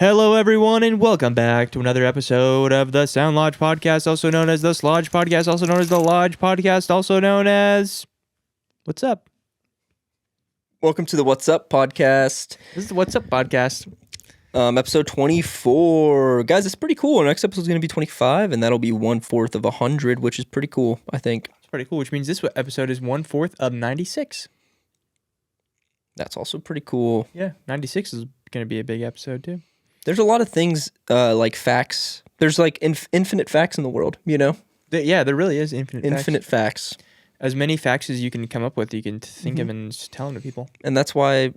Hello, everyone, and welcome back to another episode of the Sound Lodge Podcast, also known as the Slodge Podcast, also known as the Lodge Podcast, also known as... What's up? Welcome to the What's Up Podcast. This is the What's Up Podcast. Episode 24. Guys, it's pretty cool. Our next episode is going to be 25, and that'll be 1/4 of 100, which is pretty cool, I think. It's pretty cool, which means this episode is 1/4 of 96. That's also pretty cool. Yeah, 96 is going to be a big episode, too. There's a lot of things like facts. There's like infinite facts in the world, you know? Yeah, there really is infinite facts. As many facts as you can come up with, you can think of and just tell them to people. And that's why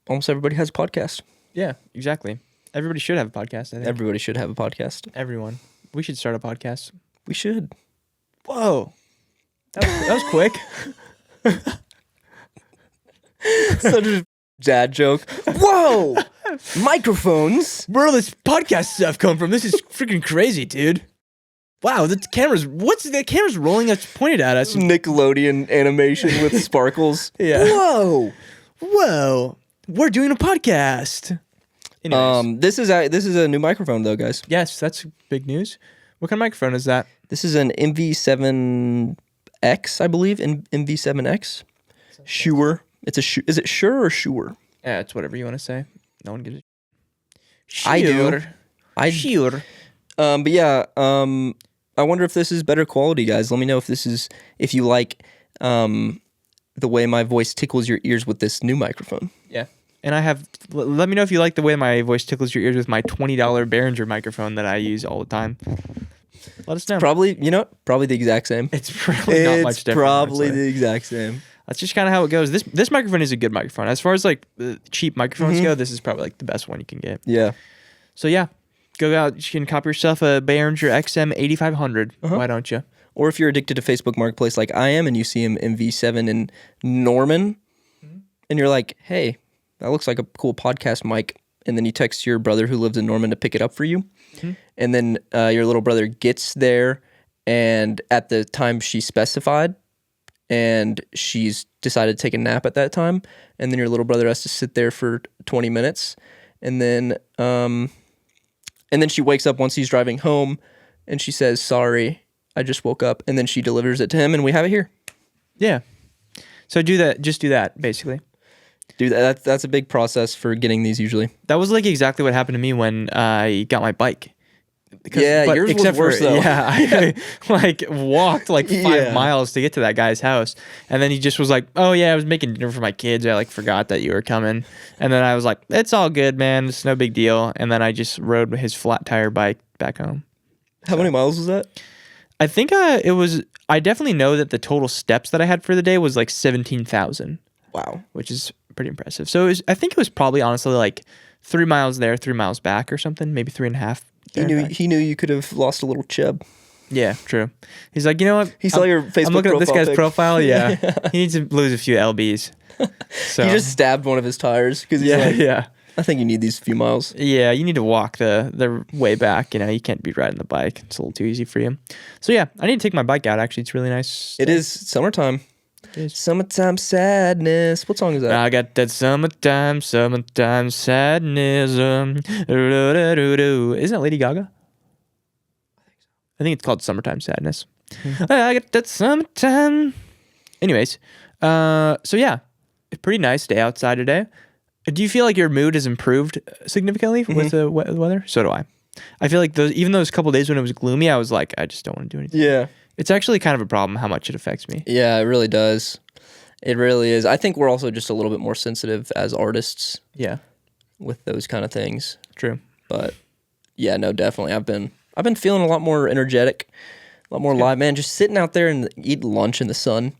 almost everybody has a podcast. Yeah, exactly. Everybody should have a podcast, I think. Everybody should have a podcast. Everyone. We should start a podcast. We should. Whoa. That was quick. Such a dad joke. Whoa! Microphones. Where all this podcast stuff come from? This is freaking crazy, dude. Wow, the camera's rolling us, pointed at us. Nickelodeon animation with sparkles. Yeah. Whoa. We're doing a podcast. Anyways. This is a new microphone though, guys. Yes, that's big news. What kind of microphone is that? This is an MV7X, I believe. MV7X. Shure. It's a Is it Shure or Shure? Yeah, it's whatever you want to say. No one gives a Shure. I do. Shure. But yeah, I wonder if this is better quality, guys. Let me know if you like the way my voice tickles your ears with this new microphone. Yeah. And let me know if you like the way my voice tickles your ears with my $20 Behringer microphone that I use all the time. Let us know. Probably the exact same. It's probably not much different. It's probably the exact same. That's just kind of how it goes. This microphone is a good microphone. As far as like cheap microphones go, this is probably like the best one you can get. Yeah. So yeah, go out. You can copy yourself a Behringer XM 8500. Why don't you? Or if you're addicted to Facebook Marketplace like I am, and you see him in V7 in Norman, and you're like, hey, that looks like a cool podcast mic, and then you text your brother who lives in Norman to pick it up for you, and then your little brother gets there, and at the time she specified, and she's decided to take a nap at that time, and then your little brother has to sit there for 20 minutes, and then she wakes up once he's driving home, and she says, sorry, I just woke up, and then she delivers it to him, and we have it here. Yeah. So do that, basically. Do that. That's a big process for getting these usually. That was like exactly what happened to me when I got my bike. Yours was worse though. Yeah, I like walked like 5 miles to get to that guy's house, and then he just was like, "Oh yeah, I was making dinner for my kids. I like forgot that you were coming." And then I was like, "It's all good, man. It's no big deal." And then I just rode his flat tire bike back home. How many miles was that? I think I definitely know that the total steps that I had for the day was like 17,000. Wow, which is pretty impressive. So I think it was probably honestly like 3 miles there, 3 miles back, or something, maybe 3.5. He knew you could have lost a little chub. Yeah, true. He's like, you know what? He saw your Facebook profile. I'm looking at this guy's profile. Yeah. He needs to lose a few lbs. So he just stabbed one of his tires because he's like, I think you need these few miles. Yeah, you need to walk the way back. You know, you can't be riding the bike. It's a little too easy for you. So yeah, I need to take my bike out. Actually, it's really nice. It is summertime. Summertime sadness. What song is that? I got that summertime sadness. Isn't it Lady Gaga? I think it's called Summertime Sadness. I got that summertime. Anyways, so yeah, a pretty nice day outside today. Do you feel like your mood has improved significantly with the weather? So do I. I feel like even those couple days when it was gloomy, I was like, I just don't want to do anything. Yeah. It's actually kind of a problem how much it affects me. Yeah, it really does. It really is. I think we're also just a little bit more sensitive as artists. Yeah. With those kind of things. True. But yeah, no, definitely. I've been feeling a lot more energetic, a lot more live, man. Just sitting out there and eating lunch in the sun,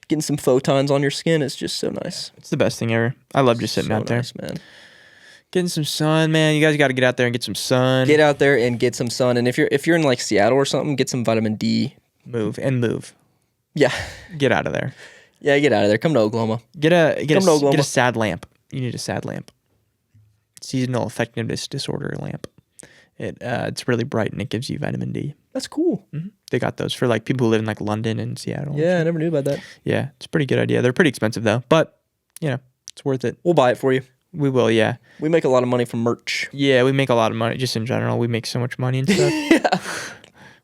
getting some photons on your skin is just so nice. It's the best thing ever. I love just sitting out there. Nice, man. Getting some sun, man. You guys got to get out there and get some sun. Get out there and get some sun. And if you're in like Seattle or something, get some vitamin D. Move. Yeah. Get out of there. Yeah, get out of there. Come to Oklahoma. Get a sad lamp. You need a sad lamp. Seasonal effectiveness disorder lamp. It's really bright and it gives you vitamin D. That's cool. Mm-hmm. They got those for like people who live in like London and Seattle. Yeah, I never knew about that. Yeah, it's a pretty good idea. They're pretty expensive though, but you know, it's worth it. We'll buy it for you. We will, yeah. We make a lot of money from merch. Yeah, we make a lot of money just in general. We make so much money and stuff. Yeah.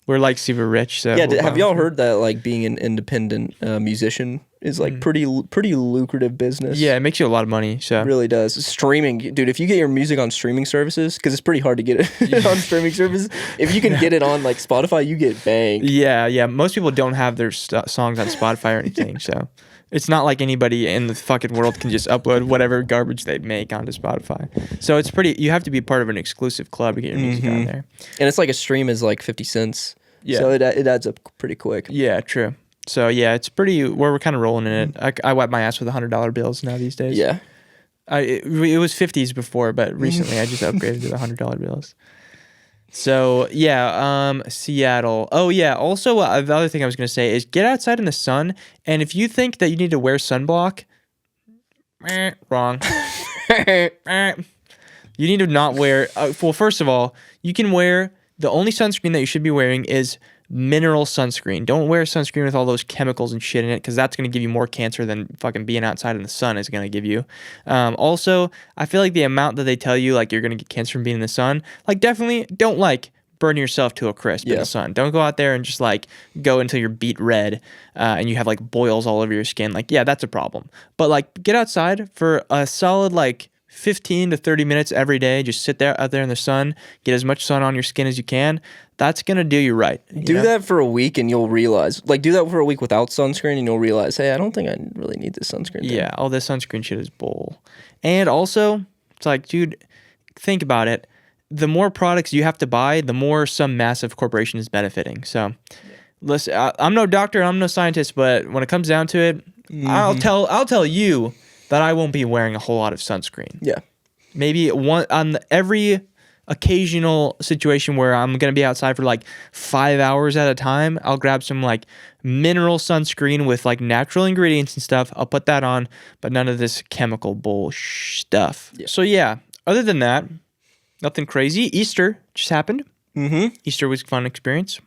We're like super rich. So yeah, have y'all heard that like being an independent musician is like pretty lucrative business? Yeah, it makes you a lot of money. So it really does. Streaming, dude. If you get your music on streaming services, because it's pretty hard to get it on streaming services. If you can get it on like Spotify, you get banged. Yeah. Most people don't have their songs on Spotify or anything, so it's not like anybody in the fucking world can just upload whatever garbage they make onto Spotify. So it's pretty. You have to be part of an exclusive club to get your music on there. And it's like a stream is like 50 cents. Yeah. So it adds up pretty quick. Yeah, true. So yeah, it's pretty. We're kind of rolling in it. I wipe my ass with $100 bills now these days. Yeah. It was 50s before, but recently I just upgraded to the $100 bills. So yeah, Seattle. Oh yeah. Also, the other thing I was gonna say is get outside in the sun, and if you think that you need to wear sunblock, wrong. You need to not wear. Well, first of all, you can wear. The only sunscreen that you should be wearing is mineral sunscreen. Don't wear sunscreen with all those chemicals and shit in it, because that's going to give you more cancer than fucking being outside in the sun is going to give you. Also, I feel like the amount that they tell you like you're going to get cancer from being in the sun, like definitely don't like burn yourself to a crisp in the sun. Don't go out there and just like go until you're beet red and you have like boils all over your skin. Like, yeah, that's a problem. But like get outside for a solid like 15 to 30 minutes every day. Just sit there out there in the sun, get as much sun on your skin as you can. That's going to do you right. Do that for a week and you'll realize, like do that for a week without sunscreen and you'll realize, hey, I don't think I really need this sunscreen thing. Yeah, all this sunscreen shit is bull. And also, it's like, dude, think about it. The more products you have to buy, the more some massive corporation is benefiting. So, listen, I'm no doctor, I'm no scientist, but when it comes down to it, I'll tell you that I won't be wearing a whole lot of sunscreen. Yeah. Maybe one on every occasional situation where I'm going to be outside for like 5 hours at a time, I'll grab some like mineral sunscreen with like natural ingredients and stuff. I'll put that on, but none of this chemical bullshit stuff. Yeah. So yeah, other than that, nothing crazy. Easter just happened. Easter was a fun experience.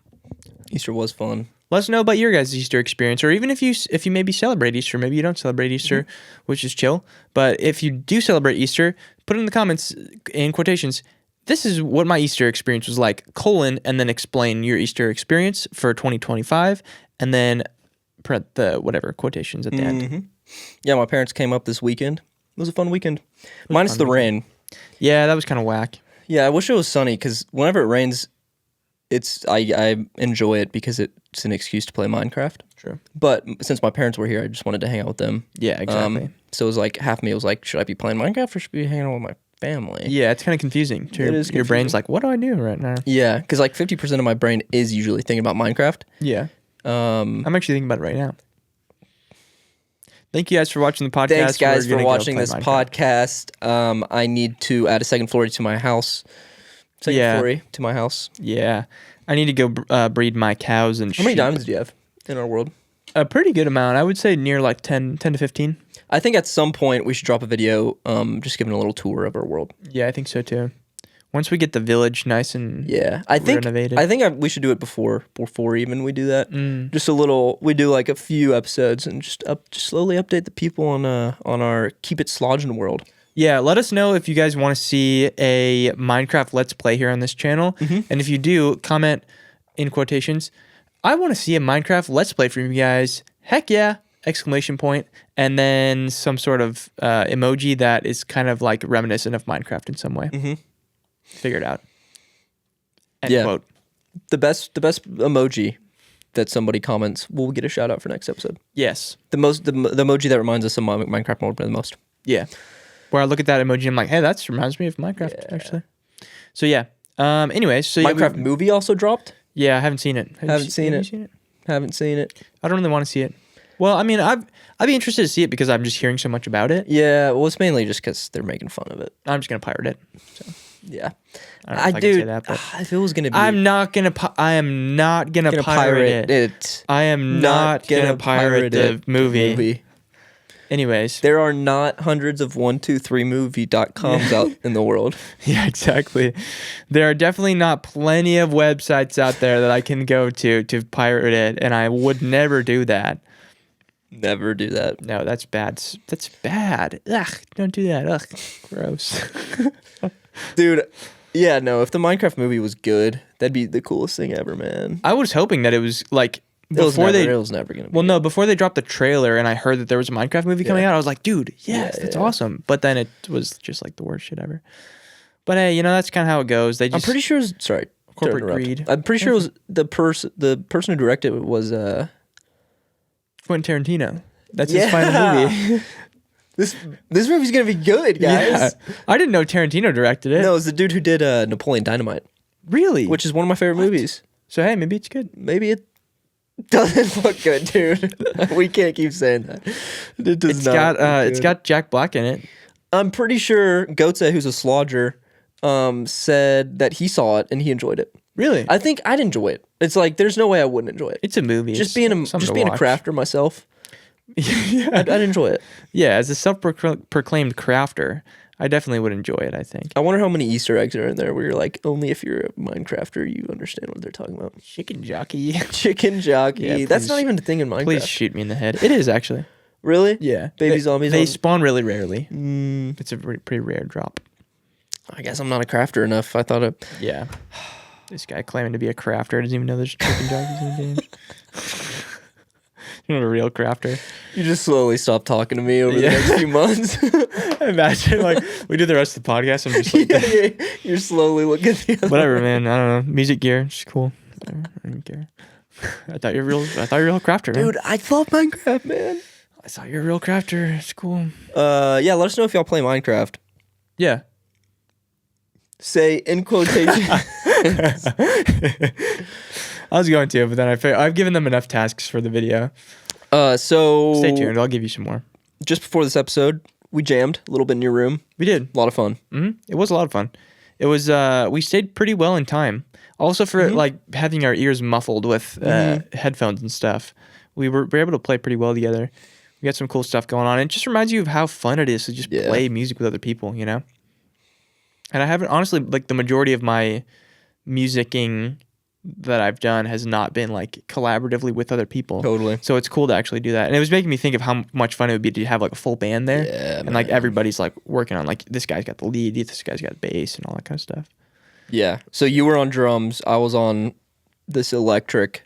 Easter was fun. Let us know about your guys' Easter experience, or even if you maybe celebrate Easter, maybe you don't celebrate Easter, which is chill. But if you do celebrate Easter, put it in the comments in quotations. This is what my Easter experience was like, and then explain your Easter experience for 2025, and then put the whatever quotations at the end. Yeah, my parents came up this weekend. It was a fun weekend. Minus the rain. Yeah, that was kind of whack. Yeah, I wish it was sunny, because whenever it rains, I enjoy it because it's an excuse to play Minecraft. True. But since my parents were here, I just wanted to hang out with them. Yeah, exactly. So it was like half me was like, should I be playing Minecraft or should I be hanging out with my family? Yeah, it's kind of confusing. Your brain's like, what do I do right now? Yeah, because like 50% of my brain is usually thinking about Minecraft. Yeah. I'm actually thinking about it right now. Thank you guys for watching the podcast. Thanks guys for watching this podcast. I need to add a second floor to my house. Floor to my house. Yeah. I need to go breed my cows and sheep. How many diamonds do you have in our world? A pretty good amount. I would say near like 10 to 15. I think at some point we should drop a video just giving a little tour of our world. Yeah, I think so too. Once we get the village nice and renovated. I think we should do it before even we do that. Just a little. We do like a few episodes and just slowly update the people on our Keep It Slogging world. Yeah, let us know if you guys want to see a Minecraft Let's Play here on this channel. And if you do, comment in quotations, I want to see a Minecraft Let's Play from you guys. Heck yeah! Exclamation point. And then some sort of emoji that is kind of like reminiscent of Minecraft in some way. Figure it out. End quote. The best emoji that somebody comments will get a shout out for next episode. Yes. The emoji that reminds us of Minecraft more than the most. Yeah. Where I look at that emoji, I'm like, hey, that reminds me of Minecraft, actually. So, yeah. Anyways. So Minecraft movie also dropped? Yeah, I haven't seen it. Haven't seen it. Haven't seen it. I don't really want to see it. Well, I mean, I'd be interested to see it because I'm just hearing so much about it. Yeah, well, it's mainly just because they're making fun of it. I'm just going to pirate it. So. Yeah. I can say that, but if it was going to be... I am not going to pirate it. I am not going to pirate the movie. Anyways. There are not hundreds of 123movie.coms out in the world. Yeah, exactly. There are definitely not plenty of websites out there that I can go to pirate it, and I would never do that. Never do that. No, that's bad. That's bad. Ugh, don't do that. Ugh, gross. Dude, yeah, no, if the Minecraft movie was good, that'd be the coolest thing ever, man. I was hoping that it was like It was never gonna be. Well, no, before they dropped the trailer and I heard that there was a Minecraft movie coming out, I was like, dude, yes, that's awesome. But then it was just like the worst shit ever. But hey, that's kind of how it goes. They just, I'm pretty sure it was, sorry, corporate greed. I'm pretty sure it was the person who directed it was Quentin Tarantino. That's his final movie. This movie's gonna be good, guys. Yeah. I didn't know Tarantino directed it. No, it was the dude who did Napoleon Dynamite. Really? Which is one of my favorite movies. So hey, maybe it's good. Maybe it doesn't look good, dude. We can't keep saying that. It does It's not. got it's got Jack Black in it. I'm pretty sure Goetze, who's a slodger, said that he saw it and he enjoyed it. Really? I think I'd enjoy it. It's like there's no way I wouldn't enjoy it. It's a movie. Just being a crafter myself. Yeah. I'd enjoy it. Yeah, as a self-proclaimed crafter, I definitely would enjoy it, I think. I wonder how many Easter eggs are in there where you're like, only if you're a Minecrafter you understand what they're talking about. Chicken jockey. Chicken jockey. Yeah, that's not even a thing in Minecraft. Please shoot me in the head. It is, actually. Really? Yeah. Baby zombies. They spawn really rarely. Mm, It's a pretty rare drop. I guess I'm not a crafter enough. I thought it. Yeah. This guy claiming to be a crafter doesn't even know there's chicken jockeys in the game. You're not a real crafter. You just slowly stop talking to me over the next few months. Imagine, like, we do the rest of the podcast. I'm just like, yeah. You're slowly looking at the other whatever, man. I don't know. Music gear, it's cool. Whatever. I don't care. I thought you're a real crafter, man. Dude, I love Minecraft, man. I thought you're a real crafter. It's cool. Yeah, let us know if y'all play Minecraft. Yeah. Say in quotation. I was going to, but then I've given them enough tasks for the video. So Stay tuned. I'll give you some more. Just before this episode, we jammed a little bit in your room. We did. A lot of fun. Mm-hmm. It was a lot of fun. It was. We stayed pretty well in time. Also, for like having our ears muffled with headphones and stuff, we were able to play pretty well together. We got some cool stuff going on. It just reminds you of how fun it is to just play music with other people, you know? And I haven't, honestly, like the majority of my musicking that I've done has not been like collaboratively with other people. Totally. So it's cool to actually do that. And it was making me think of how much fun it would be to have like a full band there. Yeah, and like everybody's like working on like this guy's got the lead, this guy's got bass and all that kind of stuff. Yeah. So you were on drums, I was on this electric,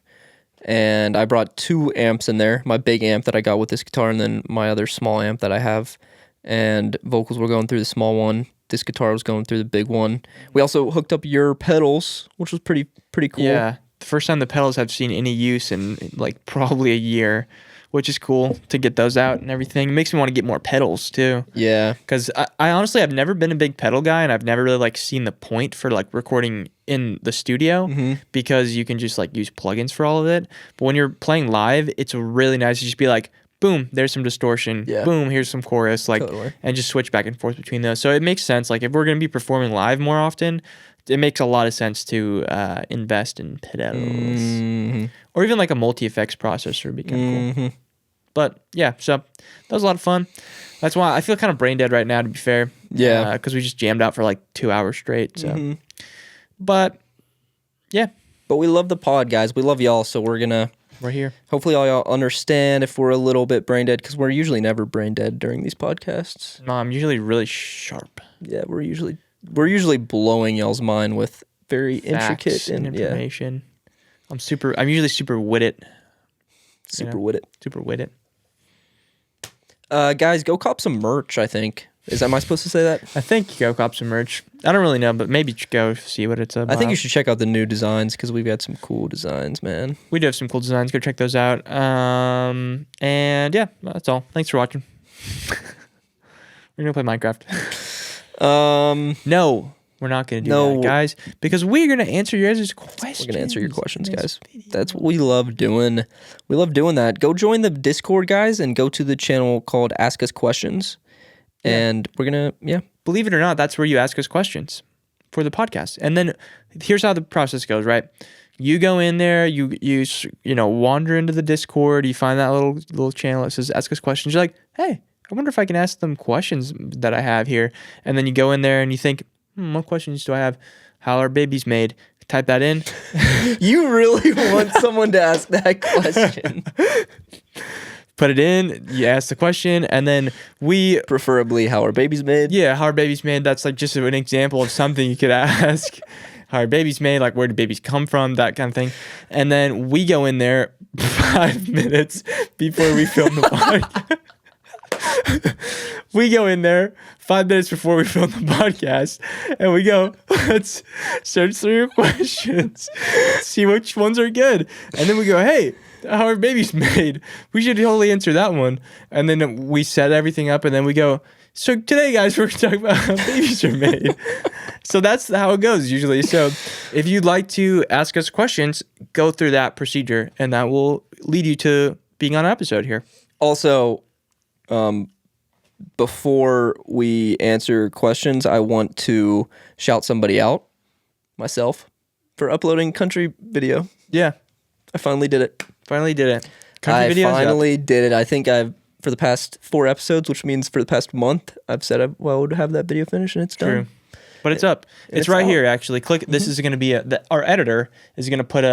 and I brought 2 amps in there. My big amp that I got with this guitar, and then my other small amp that I have. And vocals were going through the small one. This guitar was going through the big one. We also hooked up your pedals, which was pretty cool. Yeah. The first time the pedals have seen any use in like probably a year, which is cool to get those out and everything. It makes me want to get more pedals too. Yeah. Because I honestly have never been a big pedal guy, and I've never really like seen the point for like recording in the studio because you can just like use plugins for all of it. But when you're playing live, it's really nice to just be like, boom, there's some distortion. Yeah. Boom, here's some chorus, like, and just switch back and forth between those. So it makes sense. Like if we're gonna be performing live more often, it makes a lot of sense to invest in pedals or even like a multi-effects processor would be kind of cool. But yeah, so that was a lot of fun. That's why I feel kind of brain dead right now, to be fair. Yeah. Because we just jammed out for like 2 hours straight. So, but yeah. But we love the pod, guys. We love y'all. So we're here. Hopefully all y'all understand if we're a little bit brain dead, because we're usually never brain dead during these podcasts. No, I'm usually really sharp. Yeah, we're usually blowing y'all's mind with very Facts intricate and information. Yeah. I'm usually super witted. Super witted. Super witted. Guys, go cop some merch, I think. Am I supposed to say that? I think you go cop some merch. I don't really know, but maybe go see what it's about. I think you should check out the new designs, because we've got some cool designs, man. We do have some cool designs. Go check those out. And yeah, that's all. Thanks for watching. We're going to play Minecraft. No, we're not going to do that, guys, because we're going to answer your guys' questions. We're going to answer your questions, guys. That's what we love doing. We love doing that. Go join the Discord, guys, and go to the channel called Ask Us Questions. And we're going to, believe it or not, that's where you ask us questions for the podcast. And then here's how the process goes, right? You go in there, you wander into the Discord, you find that little channel that says Ask Us Questions. You're like, hey, I wonder if I can ask them questions that I have here. And then you go in there and you think, what questions do I have? How are babies made? Type that in. You really want someone to ask that question. put it in, you ask the question, and then we Preferably how our baby's made. yeah, how are babies made? That's like just an example of something you could ask. How are babies made? Like where do babies come from? That kind of thing. And then we go in there 5 minutes before we film the podcast. We go in there 5 minutes before we film the podcast, and we go, let's search through your questions, see which ones are good. And then we go, hey, how are babies made? We should totally answer that one. And then we set everything up, and then we go, so today, guys, we're going to talk about how babies are made. So that's how it goes usually. So if you'd like to ask us questions, go through that procedure, and that will lead you to being on an episode here. Also, before we answer questions, I want to shout somebody out, myself, for uploading country video. Yeah. I finally did it. Finally did it. I finally did it. I think for the past 4 episodes, which means for the past month, I've said I would have that video finished, and it's done. True. But it's up. It's right here, actually. Click. This is going to be our editor is going to put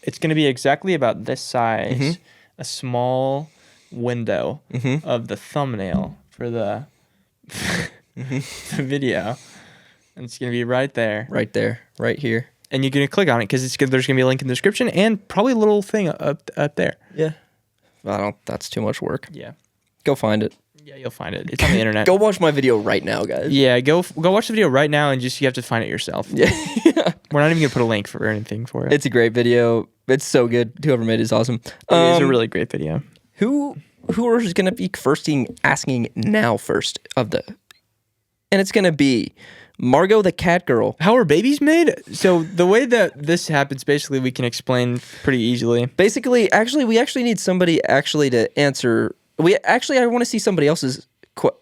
it's going to be exactly about this size, a small window of the thumbnail for the video. And it's going to be right there. Right there. Right here. And you're going to click on it because there's going to be a link in the description and probably a little thing up there. Yeah. That's too much work. Yeah. Go find it. Yeah, you'll find it. It's on the internet. Go watch my video right now, guys. Yeah, go watch the video right now, and you have to find it yourself. Yeah. We're not even going to put a link for anything for it. It's a great video. It's so good. Whoever made it is awesome. It is a really great video. Who is going to be asking now first of the... And it's going to be Margot the cat girl. How are babies made? So the way that this happens, basically, we can explain pretty easily. Basically, we actually need somebody to answer... I want to see somebody else's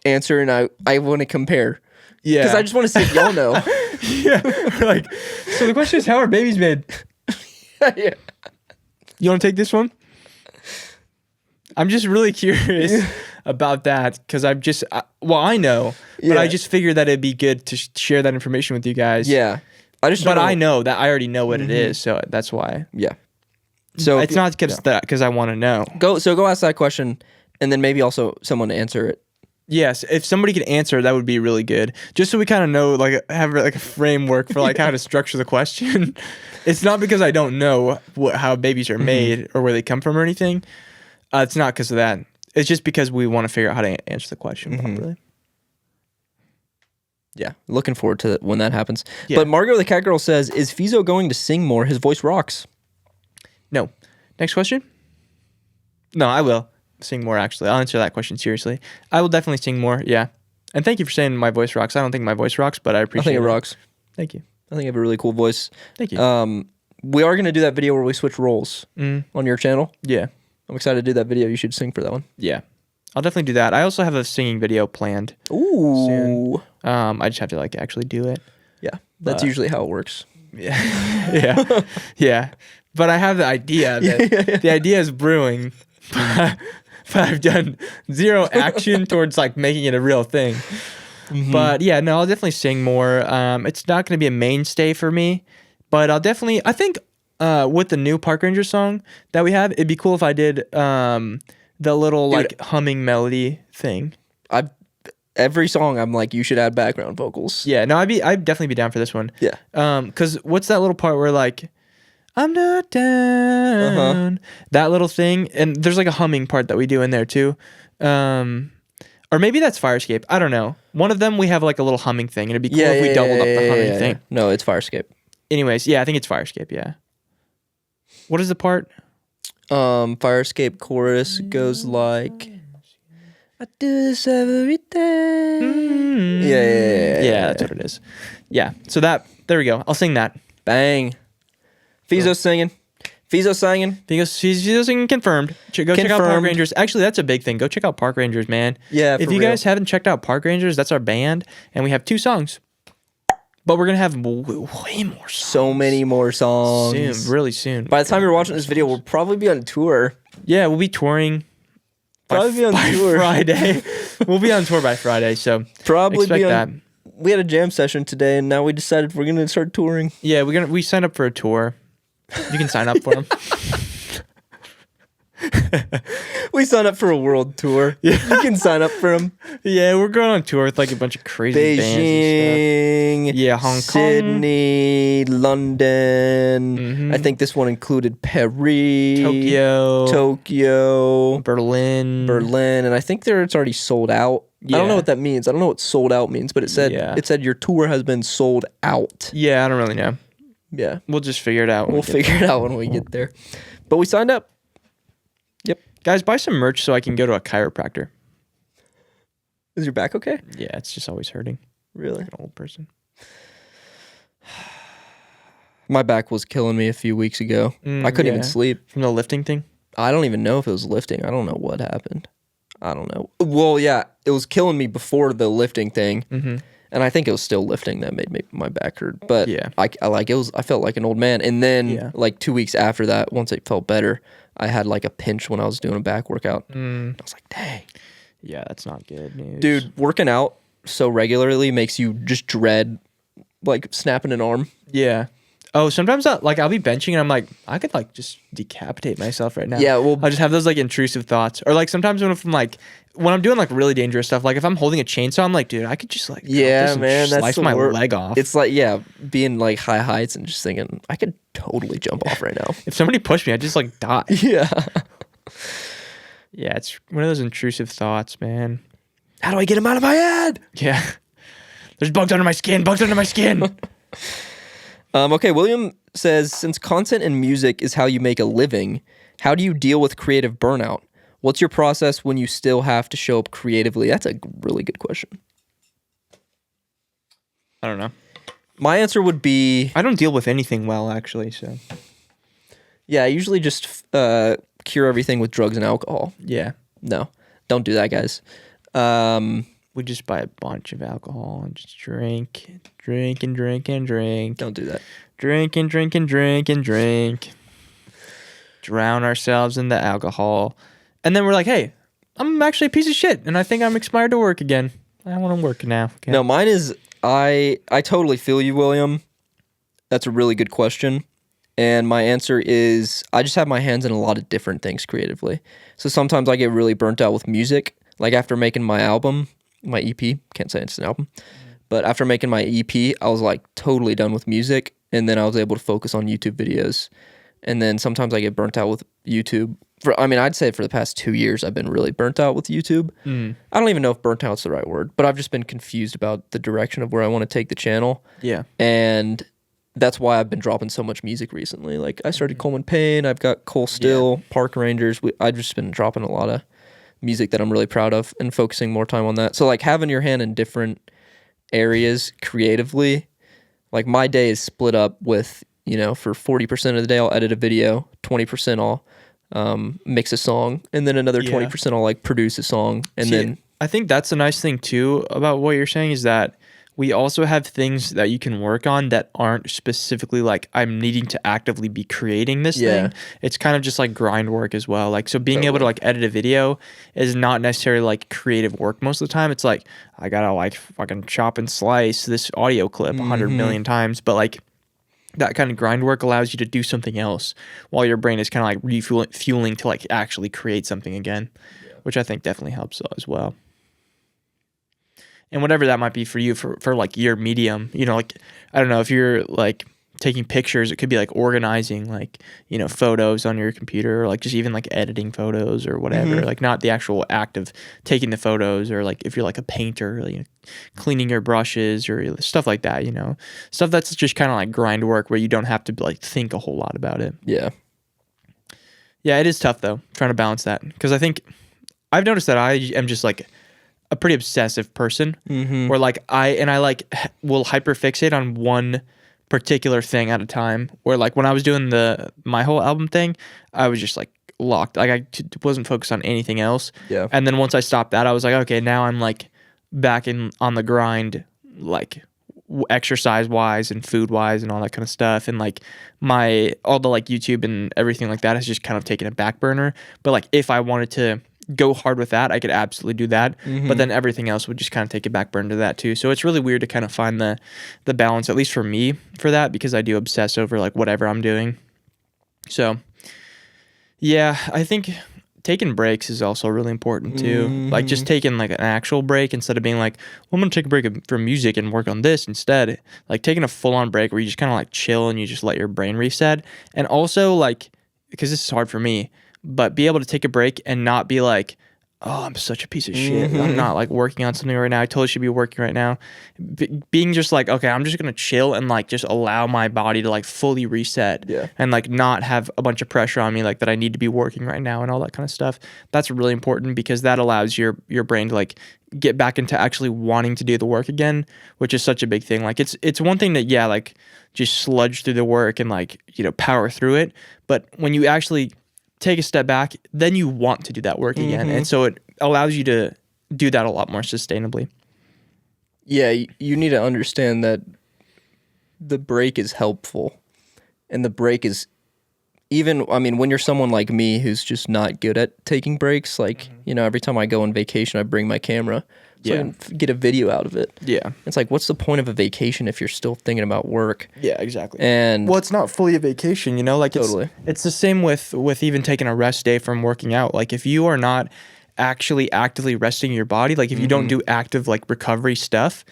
answer, and I want to compare. Yeah. Because I just want to see if y'all know. Yeah. So the question is, how are babies made? Yeah. You want to take this one? I'm just really curious about that because I know, but I just figured that it'd be good to share that information with you guys. Yeah. I know that I already know what it is, so that's why. Yeah. So it's not because I want to know. Go ask that question, and then maybe also someone to answer it. Yes, if somebody could answer, that would be really good. Just so we kind of know, have a framework for how to structure the question. It's not because I don't know how babies are made or where they come from or anything. It's not because of that. It's just because we want to figure out how to answer the question properly. Yeah, looking forward to when that happens. Yeah. But Margot the cat girl says, "Is Fizo going to sing more? His voice rocks." No. Next question? No, I will sing more, actually. I'll answer that question seriously. I will definitely sing more, yeah. And thank you for saying my voice rocks. I don't think my voice rocks, but I appreciate it. I think it rocks. Thank you. I think you have a really cool voice. Thank you. We are going to do that video where we switch roles on your channel. Yeah. I'm excited to do that video. You should sing for that one. Yeah. I'll definitely do that. I also have a singing video planned. Ooh. Soon. I just have to actually do it. Yeah. That's usually how it works. Yeah. Yeah. Yeah. But I have the idea. The idea is brewing. But I've done zero action towards making it a real thing. But yeah, no, I'll definitely sing more. It's not going to be a mainstay for me, but I think with the new Park Ranger song that we have, it'd be cool if I did the little humming melody thing. Every song I'm like, you should add background vocals. Yeah, no, I'd definitely be down for this one. Yeah. Because what's that little part where I'm not down. That little thing. And there's a humming part that we do in there too. Or maybe that's Firescape. I don't know. One of them we have a little humming thing. And it'd be cool if we doubled up the humming thing. No, it's Firescape. Anyways, yeah, I think it's Firescape, yeah. What is the part? Firescape chorus goes like, I do this every day. Yeah, that's what it is. Yeah, so there we go. I'll sing that. Bang. Fizo's singing. Fizo's singing confirmed. Go check out Park Rangers. Actually, that's a big thing. Go check out Park Rangers, man. Yeah, if you guys haven't checked out Park Rangers, that's our band, and we have 2 songs. But we're going to have way more songs. So many more songs. Soon, really soon. By the time you're watching this video, we'll probably be on tour. Yeah, we'll be touring. Probably be on tour Friday. We'll be on tour by Friday, so probably expect that. We had a jam session today, and now we decided we're going to start touring. Yeah, we signed up for a tour. You can sign up for them. We signed up for a world tour. You can sign up for them. Yeah, we're going on tour with like a bunch of crazy bands and Beijing, stuff. Yeah, Hong Kong, Sydney, London. I think this one included Paris, Tokyo, Berlin, and I think it's already sold out. Yeah. I don't know what that means. I don't know what sold out means, but it said your tour has been sold out. Yeah, I don't really know. Yeah, we'll just figure it out. We'll figure it out when we get there. But we signed up. Yep. Guys, buy some merch so I can go to a chiropractor. Is your back okay? Yeah, it's just always hurting. Really? Like an old person. My back was killing me a few weeks ago. I couldn't even sleep. From the lifting thing? I don't even know if it was lifting. I don't know what happened. I don't know. Well, yeah, it was killing me before the lifting thing. And I think it was still lifting that made my back hurt. But I felt like an old man. And then like 2 weeks after that, once it felt better, I had like a pinch when I was doing a back workout. I was like, dang. Yeah, that's not good news. Dude, working out so regularly makes you just dread like snapping an arm. Yeah. Oh, sometimes I'll be benching and I'm like, I could like just decapitate myself right now. Yeah, well, I just have those like intrusive thoughts. Or like sometimes when I'm doing like really dangerous stuff, like if I'm holding a chainsaw, I'm like, dude, I could just like slice my leg off. It's like being like high heights and just thinking I could totally jump off right now. If somebody pushed me, I'd just like die. Yeah. Yeah, it's one of those intrusive thoughts, man. How do I get them out of my head? Yeah. There's bugs under my skin. Okay, William says, since content and music is how you make a living, how do you deal with creative burnout? What's your process when you still have to show up creatively? That's a really good question. I don't know. My answer would be... I don't deal with anything well, actually, so... Yeah, I usually just cure everything with drugs and alcohol. Yeah. No, don't do that, guys. We just buy a bunch of alcohol and just drink. Don't do that. Drink. Drown ourselves in the alcohol. And then we're like, hey, I'm actually a piece of shit. And I think I'm expired to work again. I want to work now. Okay. No, mine is, I totally feel you, William. That's a really good question. And my answer is, I just have my hands in a lot of different things creatively. So sometimes I get really burnt out with music. Like after making my album, my EP, can't say it's an album, but after making my EP, I was like totally done with music. And then I was able to focus on YouTube videos. And then sometimes I get burnt out with YouTube. I'd say for the past 2 years, I've been really burnt out with YouTube. I don't even know if burnt out's the right word, but I've just been confused about the direction of where I want to take the channel. Yeah. And that's why I've been dropping so much music recently. Like I started Coleman Payne, I've got Cole Still, Park Rangers. I've just been dropping a lot of music that I'm really proud of and focusing more time on that. So like having your hand in different areas creatively, like my day is split up with, for 40% of the day I'll edit a video, 20% I'll mix a song, and then another 20% I'll like produce a song. And then I think that's the nice thing too about what you're saying is that we also have things that you can work on that aren't specifically like I'm needing to actively be creating this thing. It's kind of just like grind work as well. Like, so being able to like edit a video is not necessarily like creative work most of the time. It's like, I gotta like fucking chop and slice this audio clip 100 million times. But like that kind of grind work allows you to do something else while your brain is kind of like refueling to like actually create something again, which I think definitely helps as well. And whatever that might be for you, for like your medium, like, I don't know, if you're like taking pictures, it could be like organizing like, photos on your computer, or like just even like editing photos or whatever, like not the actual act of taking the photos, or like if you're like a painter, cleaning your brushes or stuff like that, stuff that's just kind of like grind work where you don't have to like think a whole lot about it. Yeah. Yeah, it is tough though, trying to balance that. Because I think I've noticed that I am just like a pretty obsessive person, where like I will hyperfixate on one particular thing at a time. Where like when I was doing my whole album thing, I was just like locked. Like I wasn't focused on anything else. Yeah. And then once I stopped that, I was like, okay, now I'm like back on the grind, like exercise wise and food wise and all that kind of stuff. And like all the like YouTube and everything like that has just kind of taken a back burner. But like if I wanted to go hard with that, I could absolutely do that. But then everything else would just kind of take a back burner to that too. So it's really weird to kind of find the balance, at least for me, for that, because I do obsess over like whatever I'm doing. So yeah, I think taking breaks is also really important too. Like just taking like an actual break instead of being like, well, I'm gonna take a break from music and work on this instead. Like taking a full-on break where you just kind of like chill and you just let your brain reset. And also like, because this is hard for me, but be able to take a break and not be like, oh, I'm such a piece of shit. I'm not like working on something right now. I totally should be working right now. Being just like, okay, I'm just going to chill and like just allow my body to like fully reset and like not have a bunch of pressure on me like that I need to be working right now and all that kind of stuff. That's really important because that allows your brain to like get back into actually wanting to do the work again, which is such a big thing. Like it's one thing that, yeah, like just sludge through the work and like, you know, power through it. But when you actually take a step back, then you want to do that work again. And so it allows you to do that a lot more sustainably. Yeah, you need to understand that the break is helpful. And the break is even, I mean, when you're someone like me who's just not good at taking breaks, like, you know, every time I go on vacation, I bring my camera so I can get a video out of it. Yeah. It's like, what's the point of a vacation if you're still thinking about work? Yeah, exactly. And well, it's not fully a vacation, you know, like totally. It's the same with even taking a rest day from working out. Like if you are not actually actively resting your body, like if you don't do active like recovery stuff,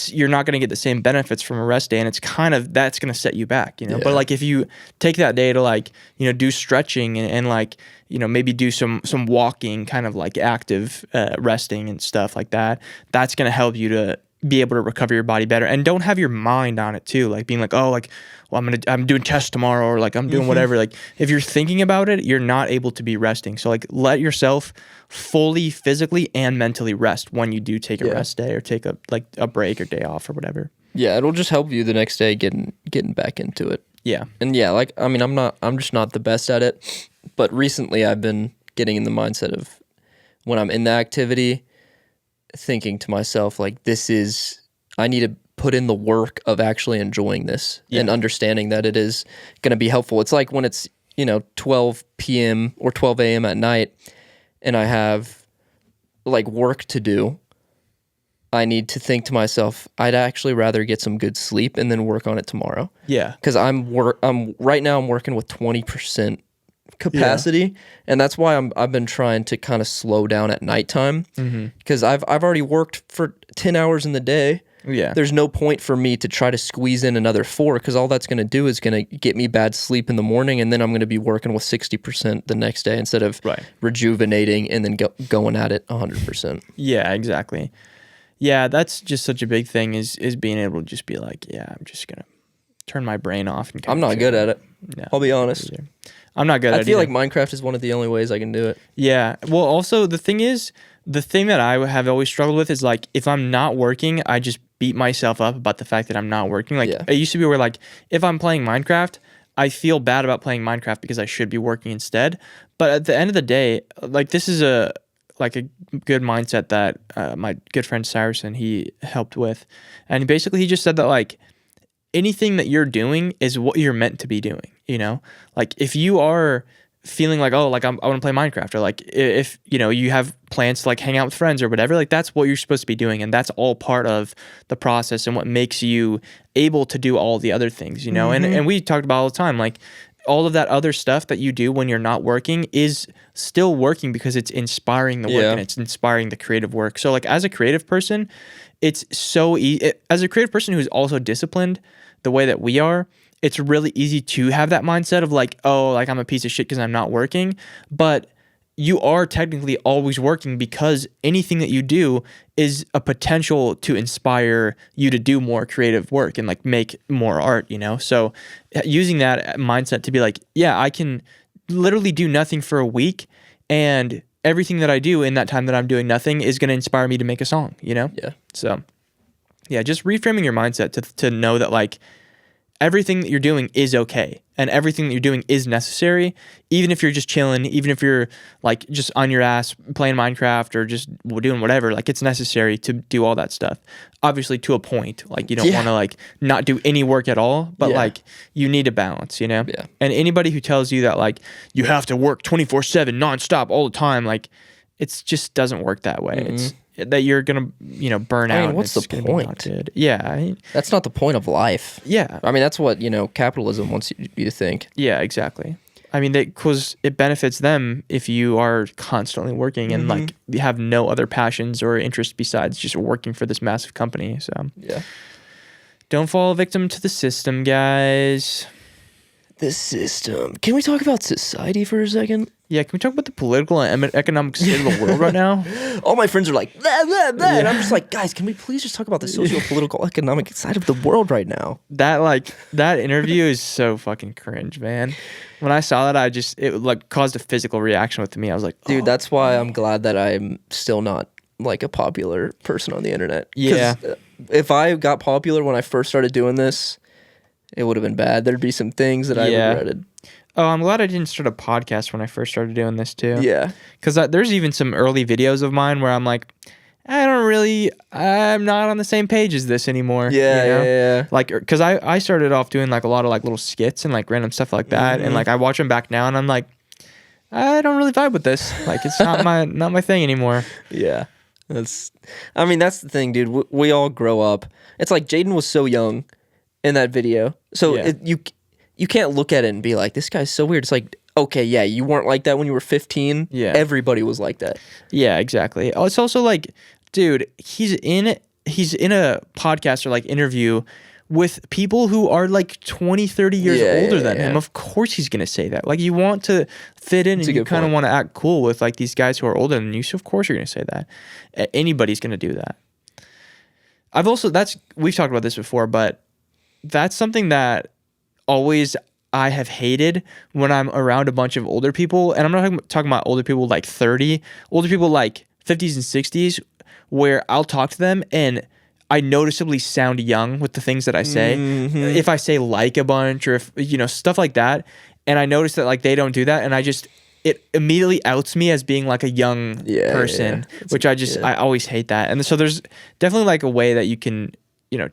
you're not going to get the same benefits from a rest day, and it's kind of that's going to set you back, you know. But like if you take that day to like, you know, do stretching and like, you know, maybe do some walking, kind of like active resting and stuff like that, that's going to help you to be able to recover your body better. And don't have your mind on it too, like being like, oh, like, well, I'm doing chest tomorrow, or like I'm doing whatever. Like if you're thinking about it, you're not able to be resting. So like let yourself fully physically and mentally rest when you do take a rest day or take a break or day off or whatever. Yeah, it'll just help you the next day getting back into it. Yeah. And yeah, like I mean, I'm just not the best at it, but recently I've been getting in the mindset of when I'm in the activity, thinking to myself like, I need to put in the work of actually enjoying this and understanding that it is going to be helpful. It's like when it's, you know, 12 p.m. or 12 a.m. at night and I have like work to do, I need to think to myself, I'd actually rather get some good sleep and then work on it tomorrow. Yeah. Because right now I'm working with 20% capacity, and that's why I've been trying to kind of slow down at nighttime, because I've already worked for 10 hours in the day. Yeah, there's no point for me to try to squeeze in another 4, because all that's going to do is going to get me bad sleep in the morning, and then I'm going to be working with 60% the next day instead of rejuvenating and then going at it 100%. Yeah, exactly. Yeah, that's just such a big thing is being able to just be like, yeah, I'm just gonna turn my brain off and I'm not good at it. No, I'll be honest. I'm not good at it. I feel like Minecraft is one of the only ways I can do it. Yeah. Well, also the thing that I have always struggled with is like if I'm not working, I just beat myself up about the fact that I'm not working. Like it used to be where like if I'm playing Minecraft, I feel bad about playing Minecraft because I should be working instead. But at the end of the day, like this is a good mindset that my good friend Cyrus he helped with. And basically he just said that like anything that you're doing is what you're meant to be doing, you know? Like if you are feeling like, oh, like I want to play Minecraft, or like if, you know, you have plans to like hang out with friends or whatever, like that's what you're supposed to be doing. And that's all part of the process and what makes you able to do all the other things, you know? And we talked about all the time, like all of that other stuff that you do when you're not working is still working because it's inspiring the work and it's inspiring the creative work. So like as a creative person, it's so easy. As a creative person who's also disciplined the way that we are, it's really easy to have that mindset of like, oh, like I'm a piece of shit because I'm not working. But you are technically always working because anything that you do is a potential to inspire you to do more creative work and like make more art, you know? So using that mindset to be like, yeah, I can literally do nothing for a week and everything that I do in that time that I'm doing nothing is going to inspire me to make a song, you know? Yeah. So yeah, just reframing your mindset to know that like everything that you're doing is okay and everything that you're doing is necessary, even if you're just chilling, even if you're like just on your ass playing Minecraft or just doing whatever, like it's necessary to do all that stuff. Obviously to a point, like you don't want to like not do any work at all, but like you need a balance, you know? Yeah. And anybody who tells you that like you have to work 24/7 nonstop all the time, like it's just doesn't work that way. It's that you're gonna, you know, burn out. What's the point? Yeah, that's not the point of life. Yeah, I mean that's what, you know, capitalism wants you to think. Yeah, exactly. I mean, because it benefits them if you are constantly working and like you have no other passions or interests besides just working for this massive company. So Yeah. don't fall victim to the system, guys. The system. Can we talk about society for a second? Yeah, can we talk about the political and economic state of the world right now? All my friends are like, blah, blah, blah. And I'm just like, guys, can we please just talk about the socio-political, economic side of the world right now? That interview is so fucking cringe, man. When I saw that, it like caused a physical reaction with me. I was like, dude, that's why I'm glad that I'm still not like a popular person on the internet. Yeah. If I got popular when I first started doing this, it would have been bad. There'd be some things that I regretted. Oh, I'm glad I didn't start a podcast when I first started doing this too. Yeah. Because there's even some early videos of mine where I'm like, I'm not on the same page as this anymore. Yeah, you know? yeah. Like, because I started off doing like a lot of like little skits and like random stuff like that. And like I watch them back now and I'm like, I don't really vibe with this. Like, it's not my thing anymore. Yeah. That's the thing, dude. We all grow up. It's like Jaden was so young in that video. So you can't look at it and be like, this guy's so weird. It's like, okay, yeah, you weren't like that when you were 15. Yeah. Everybody was like that. Yeah, exactly. Oh, it's also like, dude, he's in a podcast or like interview with people who are like 20, 30 years older than him. Of course he's going to say that. Like, you want to fit in and you kind of want to act cool with like these guys who are older than you. So of course you're going to say that. Anybody's going to do that. We've talked about this before, but that's something that always I have hated when I'm around a bunch of older people. And I'm not talking about older people like 30, older people like 50s and 60s, where I'll talk to them and I noticeably sound young with the things that I say. If I say like a bunch or if, stuff like that. And I notice that like they don't do that. And it immediately outs me as being like a young person, which I always hate that. And so there's definitely like a way that you can,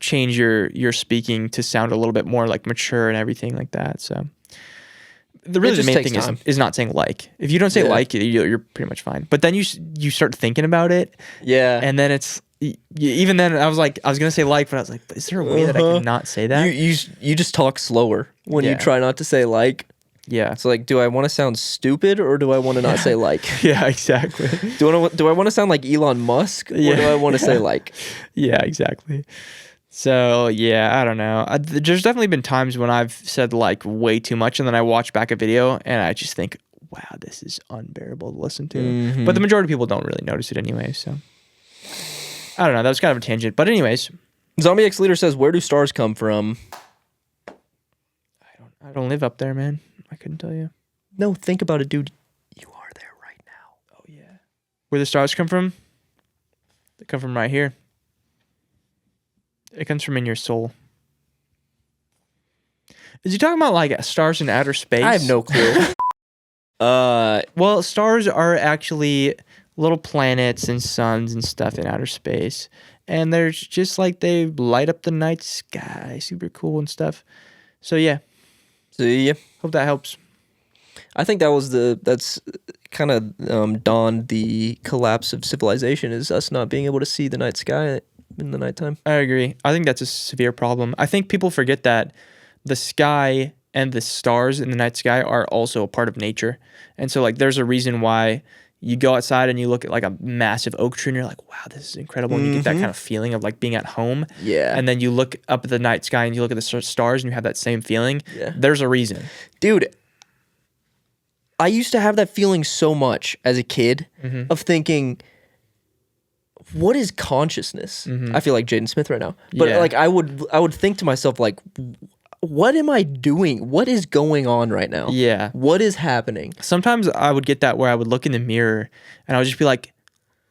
change your speaking to sound a little bit more like mature and everything like that. So the main thing is not saying like. If you don't say like, you're pretty much fine. But then you start thinking about it. Yeah. And then it's, even then I was going to say like, but I was like, is there a way that I can not say that? You just talk slower when you try not to say like. Yeah. So like, do I want to sound stupid or do I want to not say like? Yeah, exactly. Do I want to sound like Elon Musk or do I want to say like? Yeah, exactly. So yeah, I don't know. There's definitely been times when I've said like way too much and then I watch back a video and I just think, wow, this is unbearable to listen to. But the majority of people don't really notice it anyway. So I don't know. That was kind of a tangent. But anyways. Zombie X Leader says, where do stars come from? I don't live up there, man. I couldn't tell you. No, think about it, dude. You are there right now. Oh, yeah. Where the stars come from? They come from right here. It comes from in your soul. Is he talking about like stars in outer space? I have no clue. Well, stars are actually little planets and suns and stuff in outer space. And they're just like they light up the night sky. Super cool and stuff. So, yeah. See ya. Hope that helps. I think that's kind of dawned the collapse of civilization is us not being able to see the night sky in the nighttime. I agree. I think that's a severe problem. I think people forget that the sky and the stars in the night sky are also a part of nature. And so like there's a reason why you go outside and you look at like a massive oak tree and you're like, wow, this is incredible. And you get that kind of feeling of like being at home. Yeah. And then you look up at the night sky and you look at the stars and you have that same feeling. Yeah. There's a reason. Dude, I used to have that feeling so much as a kid of thinking, what is consciousness? I feel like Jaden Smith right now. But like I would think to myself like, what am I doing? What is going on right now? Yeah. What is happening? Sometimes I would get that where I would look in the mirror and I would just be like,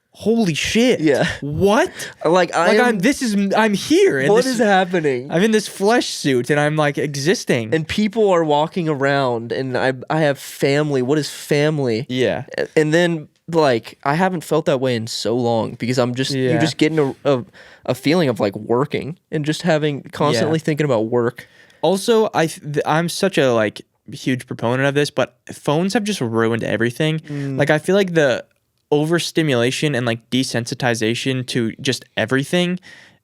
holy shit. Yeah. What? I'm here. And what is happening? I'm in this flesh suit and I'm like existing. And people are walking around and I have family. What is family? Yeah. And then like I haven't felt that way in so long because I'm just you're just getting a feeling of like working and just having constantly thinking about work. Also, I'm such a like huge proponent of this, but phones have just ruined everything. Like I feel like the overstimulation and like desensitization to just everything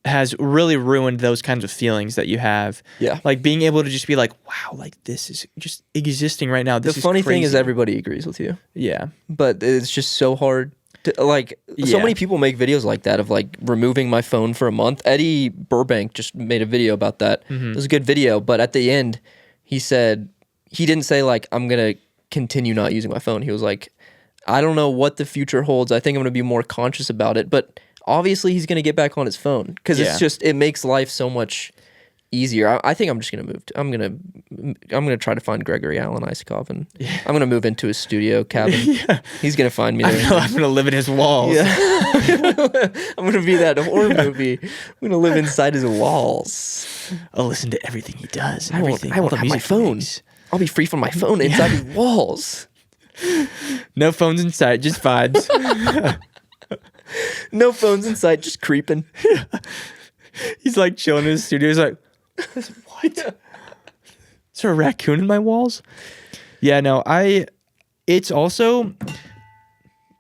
has really ruined those kinds of feelings that you have. Yeah. Like being able to just be like, wow, like this is just existing right now. This The is funny thing is crazy. everybody agrees with you, Yeah. but it's just so hard. Like so Yeah. many people make videos like that of like removing my phone for a month. Eddie Burbank just made a video about that. It was a good video, but at the end he said he didn't say like I'm gonna continue not using my phone. He was like, I don't know what the future holds. I think I'm gonna be more conscious about it. But obviously he's gonna get back on his phone because Yeah. it's just it makes life so much easier. I think I'm just gonna move. I'm gonna try to find Gregory Alan Isakov and I'm gonna move into his studio cabin. He's gonna find me there. I'm gonna live in his walls. Yeah. I'm gonna be that horror movie. I'm gonna live inside his walls. I'll listen to everything he does. I won't Everything. have my music he phone. makes. I'll be free from my phone inside his walls. No phones inside, just vibes. No phones inside, just creeping. He's like chilling in his studio. He's like, what? Is there a raccoon in my walls? Yeah, no, it's also,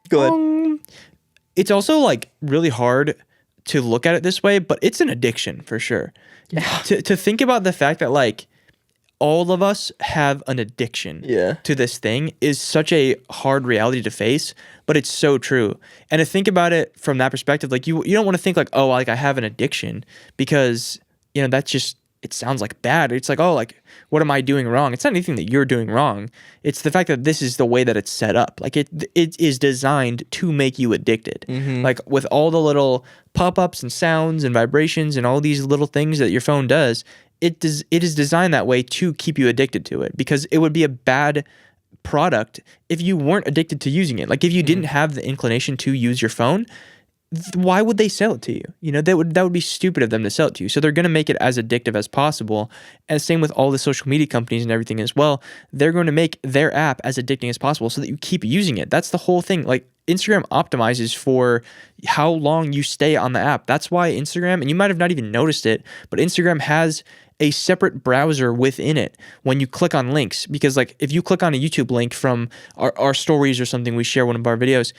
Go ahead. it's also like really hard to look at it this way, but it's an addiction for sure. Yeah. To think about the fact that like all of us have an addiction Yeah. to this thing is such a hard reality to face, but it's so true. And to think about it from that perspective, like you don't want to think like, oh, like I have an addiction because, you know, that's just, it sounds like bad. It's like, oh, like, what am I doing wrong? It's not anything that you're doing wrong. It's the fact that this is the way that it's set up. Like it is designed to make you addicted. Like with all the little pop-ups and sounds and vibrations and all these little things that your phone does, it is designed that way to keep you addicted to it, because it would be a bad product if you weren't addicted to using it. Like if you didn't have the inclination to use your phone, why would they sell it to you? You know, that would be stupid of them to sell it to you. So they're going to make it as addictive as possible. And same with all the social media companies and everything as well. They're going to make their app as addicting as possible so that you keep using it. That's the whole thing. Like Instagram optimizes for how long you stay on the app. That's why Instagram, and you might have not even noticed it, but Instagram has a separate browser within it when you click on links. Because like if you click on a YouTube link from our stories or something, we share one of our videos,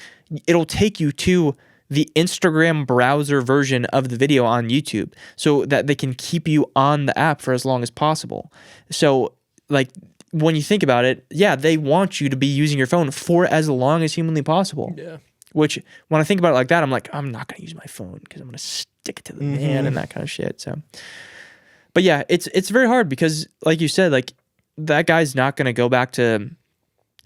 it'll take you to the Instagram browser version of the video on YouTube so that they can keep you on the app for as long as possible. So like when you think about it, yeah, they want you to be using your phone for as long as humanly possible. Yeah. Which when I think about it like that, I'm like, I'm not going to use my phone because I'm going to stick it to the man and that kind of shit. So, but yeah, it's very hard because like you said, like that guy's not going to go back to,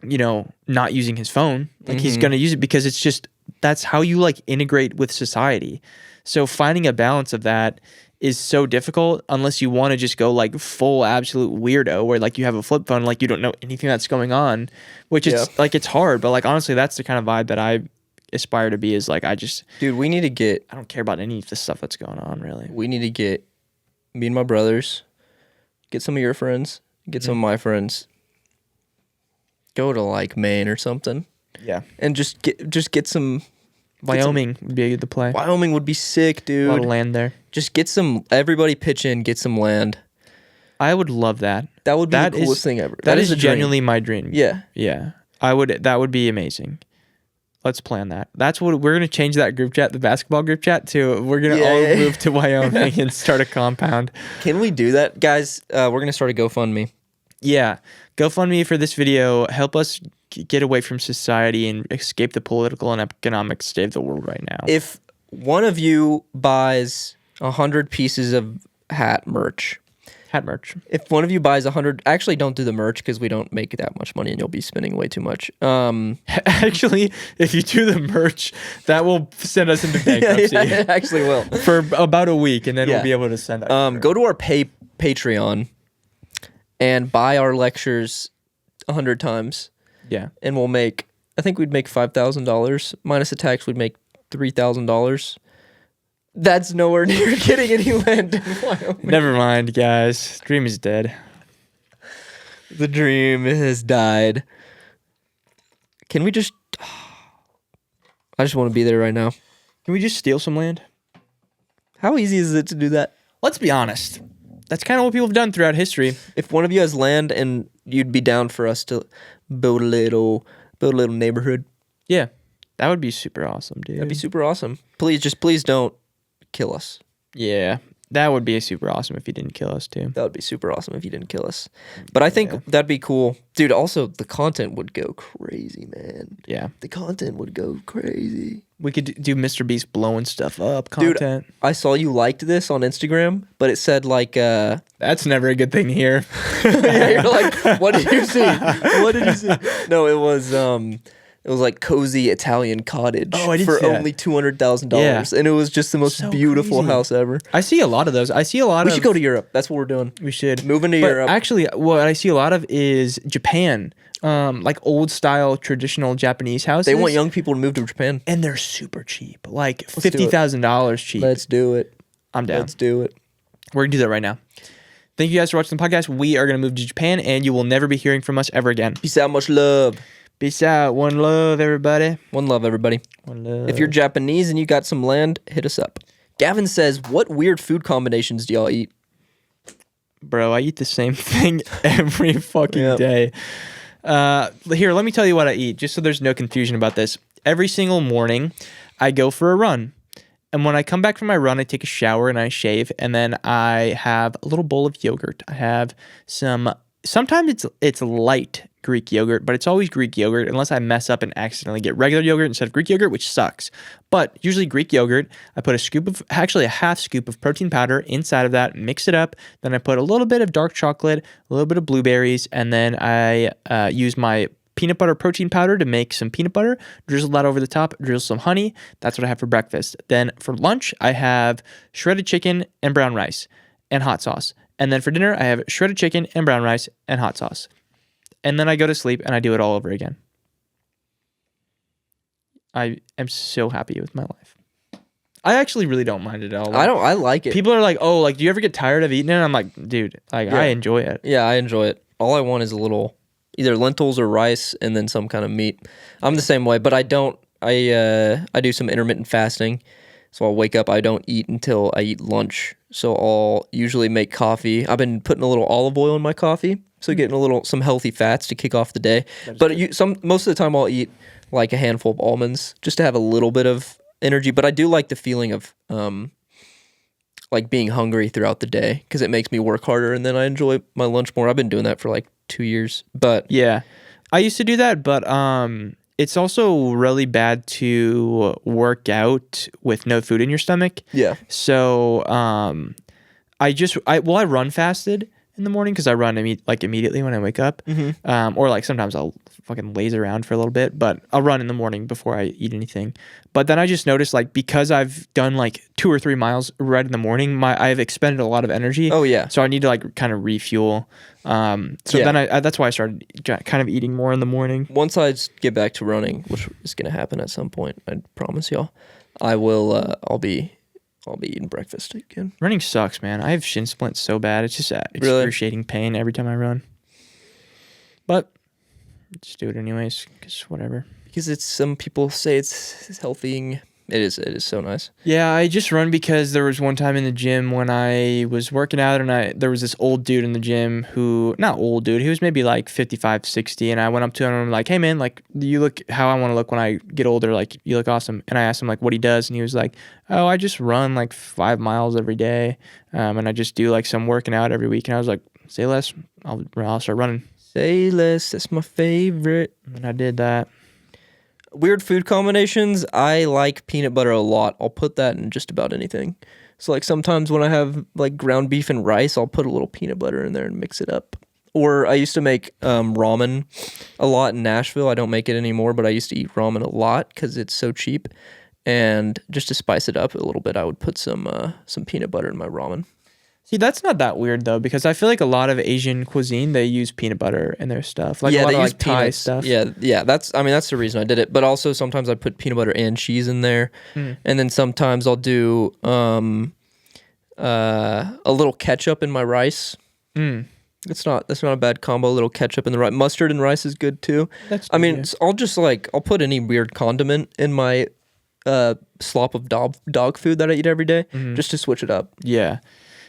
you know, not using his phone. Like he's going to use it because it's just, that's how you like integrate with society. So finding a balance of that is so difficult unless you want to just go like full absolute weirdo where like you have a flip phone, like you don't know anything that's going on, which is like, it's hard. But like, honestly, that's the kind of vibe that I aspire to be, is like, Dude, we need to get, I don't care about any of the stuff that's going on really. we need to get me and my brothers, get some of your friends, get some of my friends, go to like Maine or something. Yeah. And just get some. Wyoming would be the play. Wyoming would be sick, dude. A lot of land there. Just get some. Everybody pitch in, get some land. I would love that. That would be the coolest thing ever. That is a dream. genuinely my dream. Yeah. Yeah. That would be amazing. Let's plan that. That's what we're gonna change that group chat, the basketball group chat, to. We're gonna all move to Wyoming and start a compound. Can we do that, guys? We're gonna start a GoFundMe. Yeah, GoFundMe for this video. Help us get away from society and escape the political and economic state of the world right now. If one of you buys 100 pieces of hat merch. If one of you buys 100, actually don't do the merch because we don't make that much money and you'll be spending way too much. Actually, if you do the merch, that will send us into bankruptcy. Yeah, it actually will. For about a week, and then we'll be able to send out. Go to our Patreon and buy our lectures 100 times. Yeah. And we'll make, I think we'd make $5,000. Minus the tax, we'd make $3,000. That's nowhere near getting any land in Wyoming. Never mind, guys. Dream is dead. The dream has died. Can we just... I just want to be there right now. Can we just steal some land? How easy is it to do that? Let's be honest. That's kind of what people have done throughout history. If one of you has land and you'd be down for us to build a little neighborhood. Yeah. That would be super awesome, dude. That'd be super awesome. Please don't kill us. Yeah. That would be super awesome if he didn't kill us too. That would be super awesome if you didn't kill us. But I think that'd be cool. Dude, also the content would go crazy, man. Yeah. The content would go crazy. We could do Mr. Beast blowing stuff up content. Dude, I saw you liked this on Instagram, but it said like That's never a good thing to hear. yeah, you're like, what did you see? What did you see? No, it was like cozy Italian cottage for only $200,000, and it was just the most beautiful house ever. I see a lot of those. We should go to Europe. That's what we're doing. We should moving to Europe. Actually, what I see a lot of is Japan, like old style traditional Japanese houses. They want young people to move to Japan, and they're super cheap, like $50,000 cheap. Let's do it. I'm down. Let's do it. We're gonna do that right now. Thank you guys for watching the podcast. We are gonna move to Japan, and you will never be hearing from us ever again. Peace out, much love. Peace out. One love, everybody. One love, everybody. One love. If you're Japanese and you got some land, hit us up. Gavin says, what weird food combinations do y'all eat? Bro, I eat the same thing every fucking day. Here, let me tell you what I eat, just so there's no confusion about this. Every single morning, I go for a run. And when I come back from my run, I take a shower and I shave. And then I have a little bowl of yogurt. I have sometimes it's light Greek yogurt, but it's always Greek yogurt unless I mess up and accidentally get regular yogurt instead of Greek yogurt, which sucks. But usually Greek yogurt, I put a half scoop of protein powder inside of that, mix it up. Then I put a little bit of dark chocolate, a little bit of blueberries, and then I use my peanut butter protein powder to make some peanut butter, drizzle that over the top, drizzle some honey. That's what I have for breakfast. Then for lunch, I have shredded chicken and brown rice and hot sauce. And then for dinner, I have shredded chicken and brown rice and hot sauce. And then I go to sleep and I do it all over again. I am so happy with my life. I actually really don't mind it at all. I like it. People are like, oh, like, do you ever get tired of eating it? I'm like, dude, like, I enjoy it. Yeah, I enjoy it. All I want is a little, either lentils or rice and then some kind of meat. I'm the same way, but I do some intermittent fasting. So I'll wake up, I don't eat until I eat lunch. So I'll usually make coffee. I've been putting a little olive oil in my coffee, so getting some healthy fats to kick off the day. But most of the time I'll eat like a handful of almonds just to have a little bit of energy. But I do like the feeling of like being hungry throughout the day because it makes me work harder, and then I enjoy my lunch more. I've been doing that for like 2 years. But yeah, I used to do that, but it's also really bad to work out with no food in your stomach. Yeah. So I run fasted in the morning because I run immediately when I wake up. Mm-hmm. Or like sometimes I'll fucking laze around for a little bit, but I'll run in the morning before I eat anything. But then I just noticed, like, because I've done like 2 or 3 miles right in the morning, I've expended a lot of energy. Oh yeah. So I need to like kind of refuel. Then that's why I started kind of eating more in the morning. Once I get back to running, which is gonna happen at some point, I promise y'all, I will. I'll be eating breakfast again. Running sucks, man. I have shin splints so bad. It's just excruciating pain every time I run. But just do it anyways, because whatever. Because some people say it's healthy. It is so nice. Yeah, I just run because there was one time in the gym when I was working out, and there was this old dude in the gym not old dude, he was maybe like 55, 60, and I went up to him and I'm like, hey man, like, you look how I want to look when I get older, like, you look awesome. And I asked him like what he does, and he was like, oh, I just run like 5 miles every day, and I just do like some working out every week. And I was like, say less, I'll start running. Say less, that's my favorite. And I did that. Weird food combinations. I like peanut butter a lot. I'll put that in just about anything. So like sometimes when I have like ground beef and rice, I'll put a little peanut butter in there and mix it up. Or I used to make ramen a lot in Nashville. I don't make it anymore, but I used to eat ramen a lot because it's so cheap. And just to spice it up a little bit, I would put some peanut butter in my ramen. See, that's not that weird though, because I feel like a lot of Asian cuisine, they use peanut butter in their stuff. Like, yeah, a lot they of use like Thai peanuts. stuff. Yeah. That's the reason I did it. But also sometimes I put peanut butter and cheese in there, and then sometimes I'll do a little ketchup in my rice. That's not a bad combo. A little ketchup in the rice. Mustard and rice is good too. That's good, yeah. I'll put any weird condiment in my slop of dog food that I eat every day, just to switch it up. Yeah.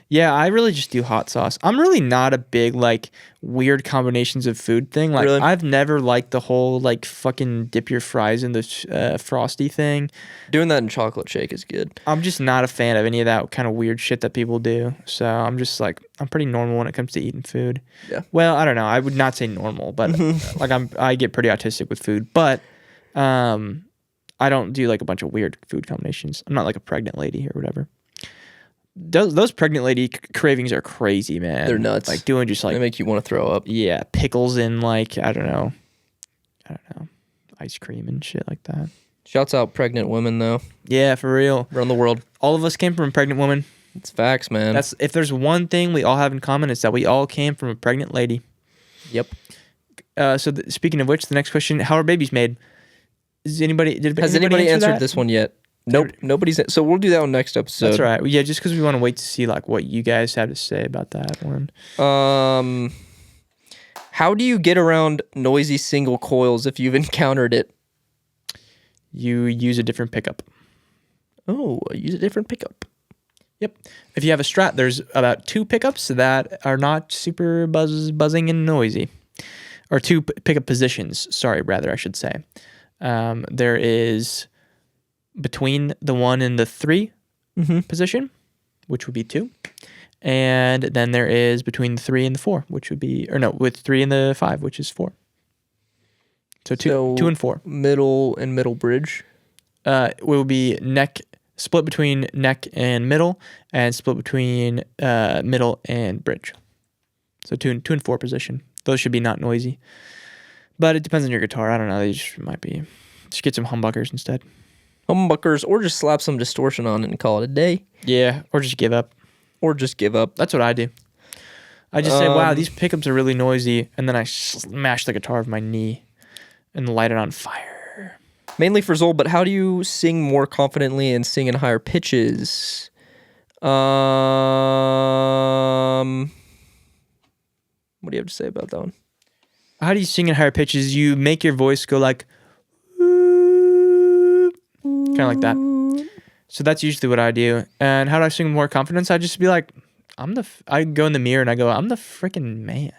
Yeah, I really just do hot sauce. I'm really not a big like weird combinations of food thing. Like Really? I've never liked the whole like fucking dip your fries in the frosty thing. Doing that in chocolate shake is good. I'm just not a fan of any of that kind of weird shit that people do. So I'm just like I'm pretty normal when it comes to eating food. Yeah. Well, I don't know. I would not say normal, but like I get pretty autistic with food. But I don't do like a bunch of weird food combinations. I'm not like a pregnant lady or whatever. Those pregnant lady cravings are crazy, man. They're nuts. Like doing just They like make you want to throw up. yeah, pickles in like I don't know, ice cream and shit like that. Shouts out pregnant women though. Yeah, for real. Around the world. All of us came from a pregnant woman. It's facts, man. That's if there's one thing we all have in common, it's that we all came from a pregnant lady. Yep. So speaking of which, the next question: how are babies made? Has anybody answered that? this one yet? Nope. Nobody's. So we'll do that on next episode. That's right. Yeah, just because we want to wait to see like what you guys have to say about that one. How do you get around noisy single coils if you've encountered it? You use a different pickup. Oh, use a different pickup. Yep. If you have a Strat, there's about 2 pickups that are not super buzzing and noisy, or 2 pickup positions. Sorry, rather I should say. There is between the 1 and the 3 position, which would be 2. And then there is between the 3 and the 4, which would be, or no, with 3 and the 5, which is 4. So 2 and 4. Middle and middle bridge. It will be split between neck and middle, and split between middle and bridge. So 2 and 4 position. Those should be not noisy. But it depends on your guitar. I don't know. They just might be. Just get some humbuckers instead. Humbuckers, or just slap some distortion on it and call it a day. Yeah, or just give up. That's what I do. I just say, wow, these pickups are really noisy, and then I smash the guitar with my knee and light it on fire. Mainly for Zol, but how do you sing more confidently and sing in higher pitches? What do you have to say about that one? How do you sing in higher pitches? You make your voice go like, kind of like that. So that's usually what I do. And how do I sing with more confidence? I just be like, I go in the mirror and I go, I'm the freaking man.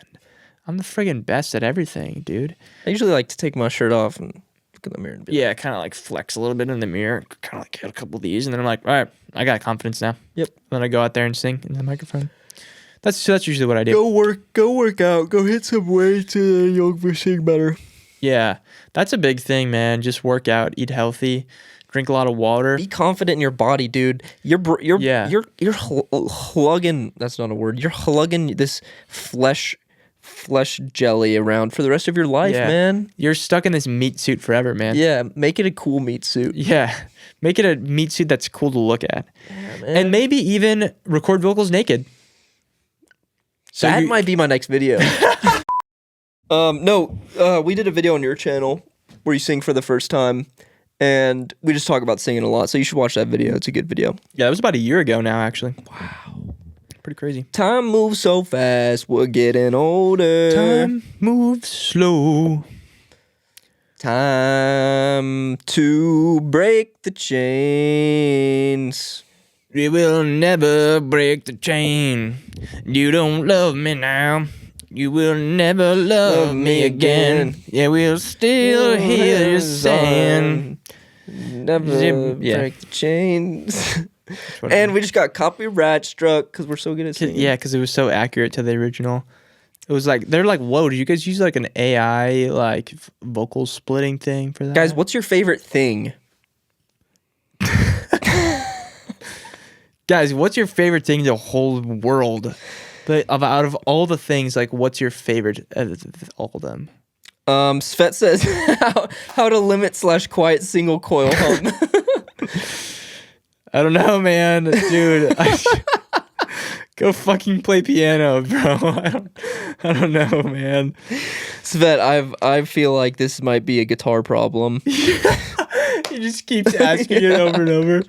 I'm the friggin' best at everything, dude. I usually like to take my shirt off and look in the mirror and be yeah, kind of like flex a little bit in the mirror, kind of like hit a couple of these, and then I'm like, all right, I got confidence now. Yep. And then I go out there and sing in the microphone. That's usually what I do. Go work out. Go hit some weights and you'll sing better. Yeah, that's a big thing, man. Just work out, eat healthy, drink a lot of water. Be confident in your body, dude. You're hlugging. That's not a word. You're hlugging this flesh jelly around for the rest of your life, man. You're stuck in this meat suit forever, man. Yeah, make it a cool meat suit. Yeah, make it a meat suit that's cool to look at. Yeah, man. And maybe even record vocals naked. So that might be my next video. We did a video on your channel where you sing for the first time, and we just talk about singing a lot. So you should watch that video. It's a good video. Yeah, that was about a year ago now, actually. Wow. Pretty crazy. Time moves so fast, we're getting older. Time moves slow. Time to break the chains. We will never break the chain. You don't love me now. You will never love me again. Yeah, we'll still hear you saying. Never break the chains. And we just got copyright struck because we're so good at singing. Yeah, because it was so accurate to the original. It was like, they're like, whoa, did you guys use like an AI like vocal splitting thing for that? Guys, what's your favorite thing? Guys, what's your favorite thing in the whole world? But out of all the things, like, what's your favorite of all of them? Svett says how to limit / quiet single coil hum. I don't know, man, dude. Go fucking play piano, bro. I don't know, man. Svett, I feel like this might be a guitar problem. He just keeps asking it over and over.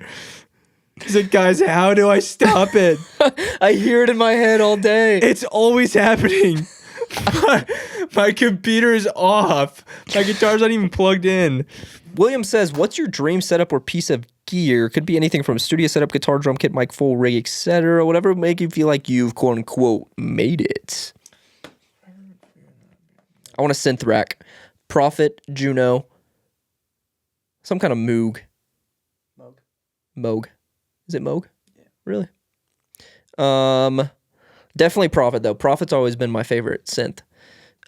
He's like, guys, how do I stop it? I hear it in my head all day. It's always happening. My computer is off. My guitar's not even plugged in. William says, what's your dream setup or piece of gear. Could be anything from studio setup, guitar, drum kit, mic, full rig, etc. Whatever would make you feel like you've quote unquote made it. I want a synth rack. Prophet, Juno, some kind of Moog. Moog. Is it Moog? Yeah. Really? Definitely Prophet though. Prophet's always been my favorite synth.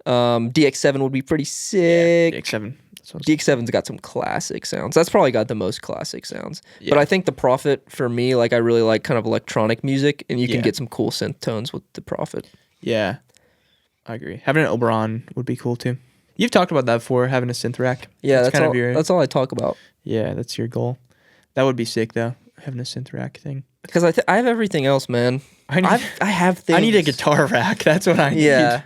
DX7 would be pretty sick. Yeah, DX7. DX7's got some classic sounds. That's probably got the most classic sounds. Yeah. But I think the Prophet, for me, like I really like kind of electronic music, and you can get some cool synth tones with the Prophet. Yeah, I agree. Having an Oberon would be cool too. You've talked about that before, having a synth rack. Yeah, that's all I talk about. Yeah, that's your goal. That would be sick though, having a synth rack thing. Because I have everything else, man. I have things. I need a guitar rack. That's what I need. Yeah.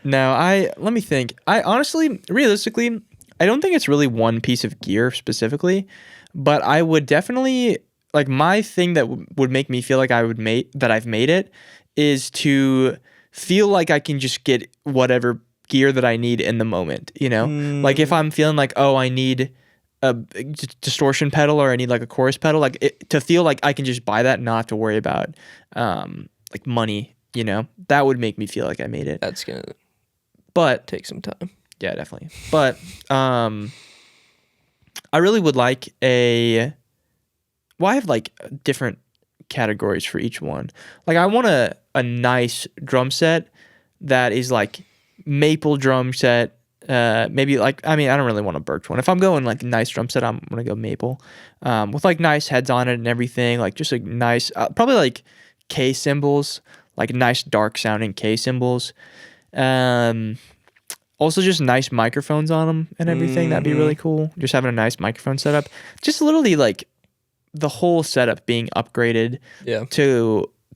No, let me think. I honestly, realistically, I don't think it's really one piece of gear specifically, but I would definitely, like, my thing that would make me feel like I've made it is to feel like I can just get whatever gear that I need in the moment, you know? Like if I'm feeling like, oh, I need a distortion pedal or I need like a chorus pedal, like to feel like I can just buy that and not have to worry about like money, you know? That would make me feel like I made it. That's gonna take some time. Yeah, definitely. But I really would like I have like different categories for each one. Like I want a nice drum set that is like maple drum set. Maybe like, I mean, I don't really want a birch one. If I'm going like nice drum set, I'm gonna go maple, with like nice heads on it and everything. Like just like nice, probably like K cymbals, like nice dark sounding K cymbals. Also just nice microphones on them and everything. That'd be really cool. Just having a nice microphone setup. Just literally like the whole setup being upgraded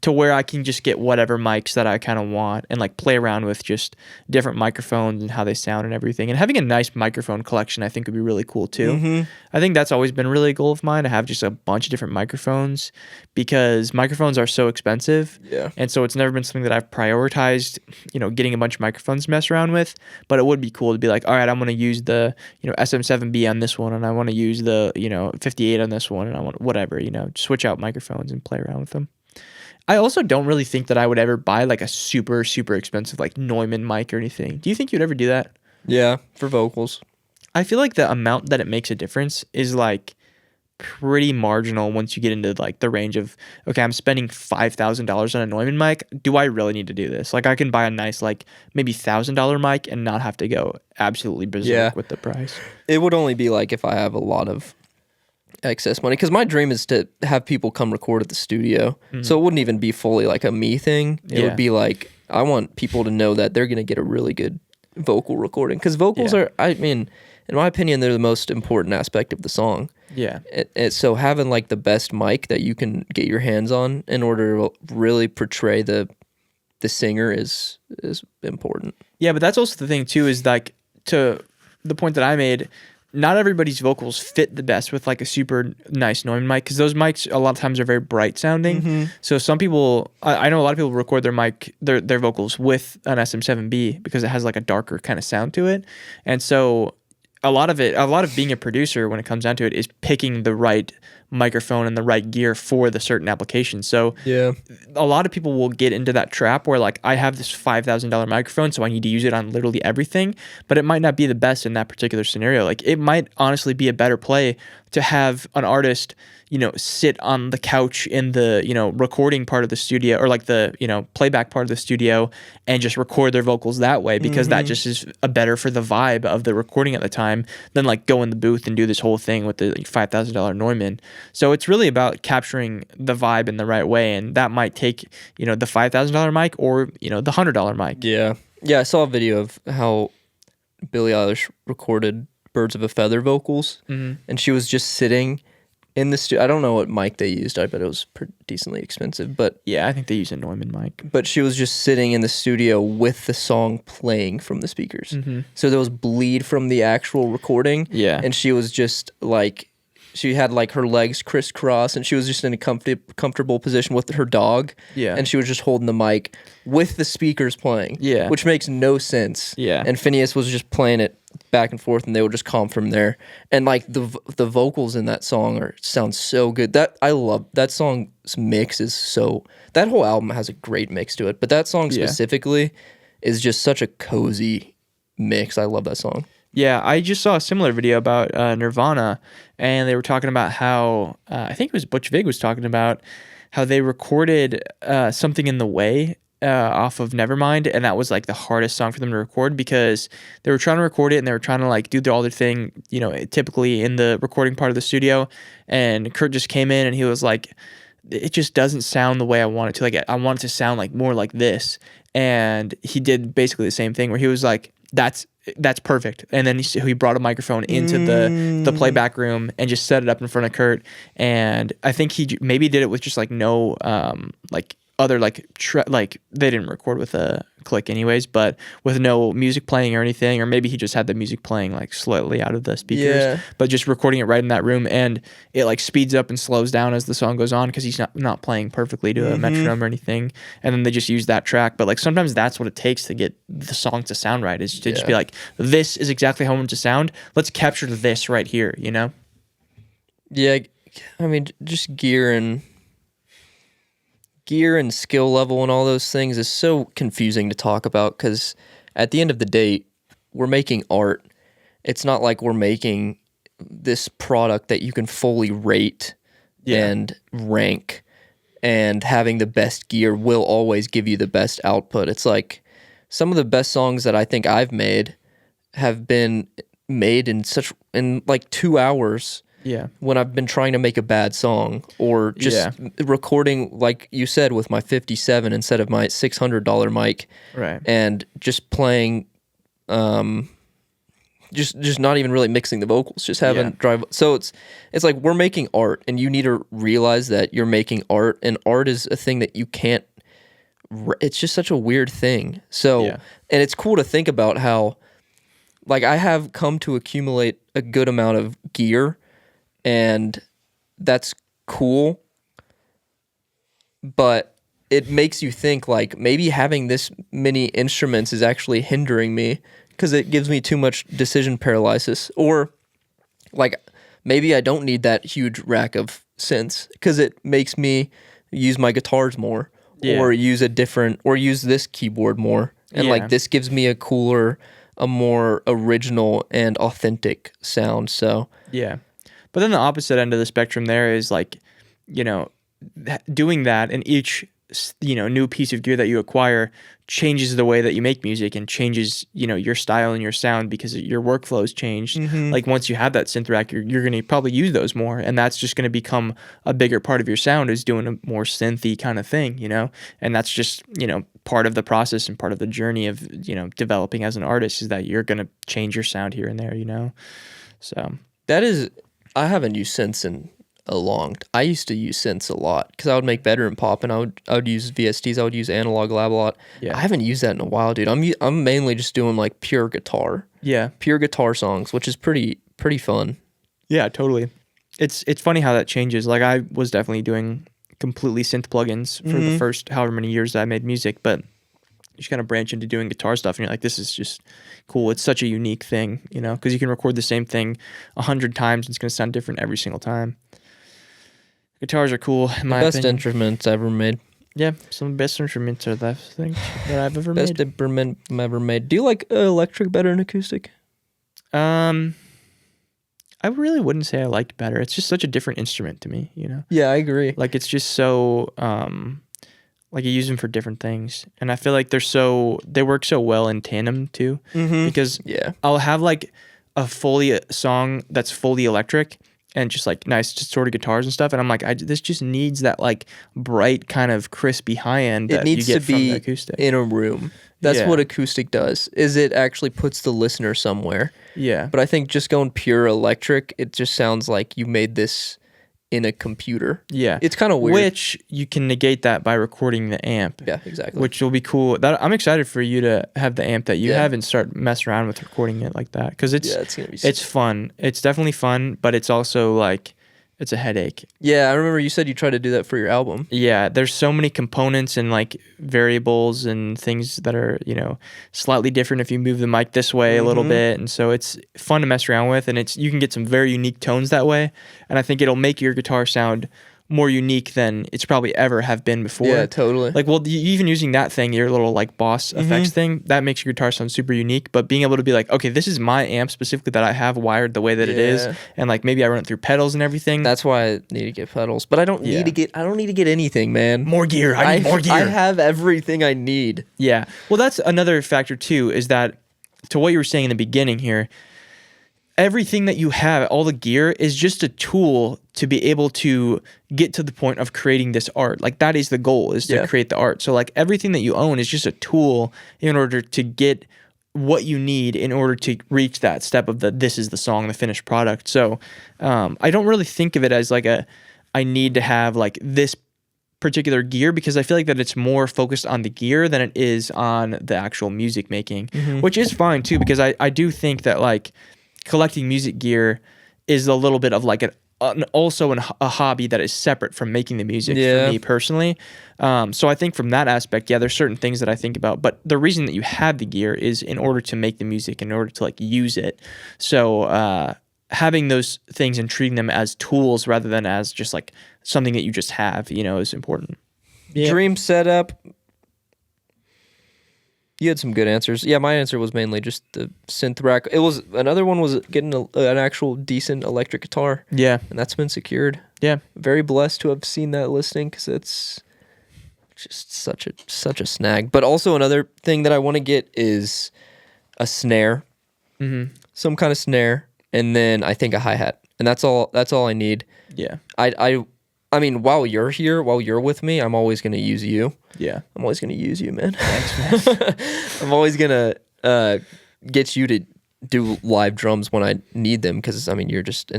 to where I can just get whatever mics that I kind of want and like play around with just different microphones and how they sound and everything. And having a nice microphone collection I think would be really cool too. I think that's always been really a goal of mine, to have just a bunch of different microphones, because microphones are so expensive. Yeah. And so it's never been something that I've prioritized, you know, getting a bunch of microphones to mess around with. But it would be cool to be like, all right, I'm going to use the, you know, SM7B on this one, and I want to use the, you know, 58 on this one, and I want whatever, you know, switch out microphones and play around with them. I also don't really think that I would ever buy like a super, super expensive like Neumann mic or anything. Do you think you'd ever do that? Yeah, for vocals. I feel like the amount that it makes a difference is like pretty marginal once you get into like the range of, okay, I'm spending $5,000 on a Neumann mic. Do I really need to do this? Like I can buy a nice like maybe $1,000 mic and not have to go absolutely berserk with the price. It would only be like if I have a lot of excess money, because my dream is to have people come record at the studio. So it wouldn't even be fully like a me thing. It would be like, I want people to know that they're going to get a really good vocal recording, because vocals are, I mean, in my opinion, they're the most important aspect of the song. Yeah. So having like the best mic that you can get your hands on in order to really portray the singer is important. Yeah, but that's also the thing too, is like, to the point that I made, not everybody's vocals fit the best with like a super nice Neumann mic, because those mics a lot of times are very bright sounding. So some people, I know a lot of people record their vocals with an SM7B because it has like a darker kind of sound to it. And so a lot of being a producer, when it comes down to it, is picking the right microphone and the right gear for the certain application. So a lot of people will get into that trap where like, I have this $5,000 microphone, so I need to use it on literally everything, but it might not be the best in that particular scenario. Like it might honestly be a better play to have an artist, you know, sit on the couch in the, you know, recording part of the studio, or like the, you know, playback part of the studio, and just record their vocals that way, because that just is a better for the vibe of the recording at the time than like go in the booth and do this whole thing with the $5,000 Neumann. So it's really about capturing the vibe in the right way, and that might take, you know, the $5,000 mic or, you know, the $100 mic. Yeah. Yeah, I saw a video of how Billie Eilish recorded Birds of a Feather vocals, and she was just sitting in the studio. I don't know what mic they used. I bet it was decently expensive, but yeah, I think they use a Neumann mic. But she was just sitting in the studio with the song playing from the speakers. So there was bleed from the actual recording. Yeah, and she was just like, she had like her legs crisscross, and she was just in a comfortable position with her dog. Yeah, and she was just holding the mic with the speakers playing. Yeah, which makes no sense. Yeah, and Phineas was just playing it back and forth, and they would just calm from there. And like the vocals in that song sound so good. That I love that song's mix is so. That whole album has a great mix to it, but that song specifically is just such a cozy mix. I love that song. Yeah, I just saw a similar video about Nirvana, and they were talking about how I think it was Butch Vig was talking about how they recorded Something in the Way off of Nevermind, and that was like the hardest song for them to record because they were trying to record it and they were trying to like do all their thing, you know, typically in the recording part of the studio, and Kurt just came in and he was like, it just doesn't sound the way I want it to. Like, I want it to sound like more like this. And he did basically the same thing where he was like, that's perfect. And then he brought a microphone into the playback room and just set it up in front of Kurt. And I think he maybe did it with just like no like other like they didn't record with a click anyways, but with no music playing or anything, or maybe he just had the music playing like slightly out of the speakers, but just recording it right in that room, and it like speeds up and slows down as the song goes on because he's not playing perfectly to a metronome or anything, and then they just use that track. But like sometimes that's what it takes to get the song to sound right, is to just be like, this is exactly how I want it to sound, let's capture this right here, you know? Yeah, I mean, just gear and skill level and all those things is so confusing to talk about, because at the end of the day, we're making art. It's not like we're making this product that you can fully rate and rank, and having the best gear will always give you the best output. It's like some of the best songs that I think I've made have been made in like 2 hours. Yeah. When I've been trying to make a bad song, or just recording, like you said, with my 57 instead of my $600 mic, right? And just playing, just not even really mixing the vocals, just having drive. So it's like we're making art, and you need to realize that you're making art, and art is a thing that you can't. It's just such a weird thing. So, and it's cool to think about how, like, I have come to accumulate a good amount of gear. And that's cool, but it makes you think like maybe having this many instruments is actually hindering me, because it gives me too much decision paralysis. Or like maybe I don't need that huge rack of synths, because it makes me use my guitars more, or use this keyboard more, and like this gives me a cooler, a more original and authentic sound. So but then the opposite end of the spectrum there is like, you know, doing that, and each, you know, new piece of gear that you acquire changes the way that you make music, and changes, you know, your style and your sound, because your workflow's changed. Like once you have that synth rack, you're going to probably use those more, and that's just going to become a bigger part of your sound, is doing a more synthy kind of thing, you know? And that's just, you know, part of the process and part of the journey of, you know, developing as an artist, is that you're going to change your sound here and there, you know? So that is... I haven't used synths in a long. I used to use synths a lot, because I would make bedroom pop, and I would use VSTs. I would use Analog Lab a lot. I haven't used that in a while, dude. I'm mainly just doing like pure guitar. Pure guitar songs, which is pretty fun. Yeah, totally. It's funny how that changes. Like I was definitely doing completely synth plugins for the first however many years that I made music, but you just kind of branch into doing guitar stuff, and you're like, this is just cool. It's such a unique thing, you know, because you can record the same thing 100 times and it's going to sound different every single time. Guitars are cool, in my best opinion. Instruments ever made. Yeah, some of the best instruments are that thing that I've ever made. Best instrument ever made. Do you like electric better than acoustic? I really wouldn't say I liked better. It's just such a different instrument to me, you know? Yeah, I agree. Like, it's just so... like you use them for different things, and I feel like they work so well in tandem too, because I'll have like a song that's fully electric and just like nice just sort of guitars and stuff, and I'm like, this just needs that like bright kind of crispy high end that you get from the acoustic. In a room. That's what acoustic does, is it actually puts the listener somewhere. But I think just going pure electric, it just sounds like you made this in a computer. It's kind of weird. Which you can negate that by recording the amp. Yeah, exactly. Which will be cool. I'm excited for you to have the amp that you have and start messing around with recording it like that, because it's gonna be it's fun. It's definitely fun, but it's also like It's a headache. Yeah, I remember you said you tried to do that for your album. Yeah, there's so many components and like variables and things that are, slightly different if you move the mic this way a little bit. And so it's fun to mess around with, and you can get some very unique tones that way. And I think it'll make your guitar sound more unique than it's probably ever have been before. Yeah, totally. Like, well, even using that thing, your little like Boss effects thing, that makes your guitar sound super unique. But being able to be like, okay, this is my amp specifically that I have wired the way that it is, and like maybe I run it through pedals and everything. That's why I need to get pedals, but I don't need to get anything, man. More gear. I need more gear. I have everything I need. Yeah. Well, that's another factor too. Is that to what you were saying in the beginning here? Everything that you have, all the gear, is just a tool to be able to get to the point of creating this art. Like, that is the goal, is to create the art. So like everything that you own is just a tool in order to get what you need in order to reach that step of this is the song, the finished product. So I don't really think of it as like I need to have like this particular gear, because I feel like that it's more focused on the gear than it is on the actual music making, which is fine too, because I do think that like collecting music gear is a little bit of like also a hobby that is separate from making the music for me personally. So I think from that aspect, there's certain things that I think about, but the reason that you have the gear is in order to make the music, in order to like use it. So having those things and treating them as tools rather than as just like something that you just have, is important. Yeah. Dream setup. You had some good answers. Yeah, my answer was mainly just the synth rack. Another one was getting an actual decent electric guitar. Yeah. And that's been secured. Yeah. Very blessed to have seen that listing, because it's just such a snag. But also another thing that I want to get is a snare. Some kind of snare, and then I think a hi-hat. And that's all I need. Yeah. I mean, while you're with me, I'm always going to use you. Yeah. I'm always going to use you, man. Thanks, man. I'm always going to get you to do live drums when I need them, because, I mean, you're just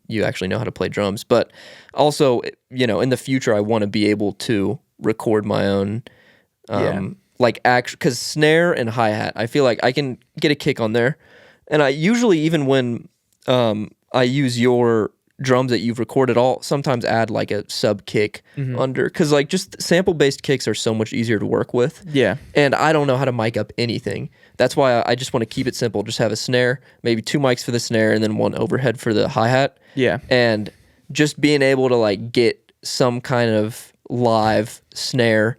you actually know how to play drums. But also, in the future, I want to be able to record my own, because snare and hi-hat, I feel like I can get a kick on there. And I usually, even when I use your drums that you've recorded, I'll sometimes add like a sub kick under, because like just sample based kicks are so much easier to work with. Yeah. And I don't know how to mic up anything. That's why I just want to keep it simple. Just have a snare, maybe 2 mics for the snare, and then 1 overhead for the hi-hat. Yeah. And just being able to like get some kind of live snare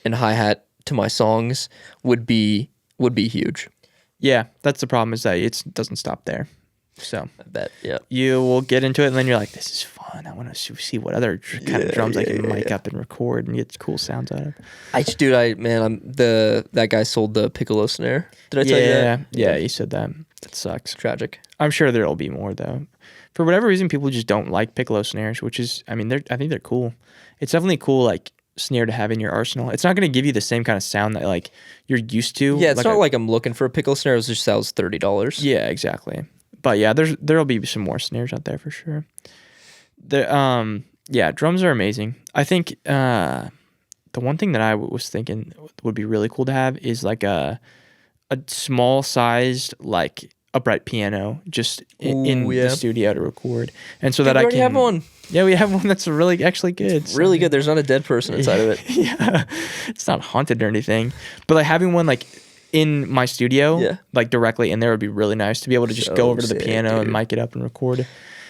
and hi-hat to my songs would be huge. Yeah, that's the problem, is that it doesn't stop there. So I bet, yeah. You will get into it, and then you're like, this is fun. I want to see what other kind of drums I can mic up and record and get cool sounds out of. That guy sold the piccolo snare. Did I tell you that? Yeah, you said that. That sucks. Tragic. I'm sure there'll be more, though. For whatever reason, people just don't like piccolo snares, which is, I mean, I think they're cool. It's definitely cool, like, snare to have in your arsenal. It's not going to give you the same kind of sound that, like, you're used to. Yeah, it's not like I'm looking for a piccolo snare. It just sells $30. Yeah, exactly. But yeah, there'll be some more snares out there for sure. Drums are amazing. I think the one thing that I was thinking would be really cool to have is like a small sized like upright piano just in the studio to record, and so that I can have one. Yeah, we have one that's actually good. So. Really good. There's not a dead person inside of it. Yeah, it's not haunted or anything. But like having one like in my studio, like directly in there would be really nice to be able to just go over to the piano and mic it up and record,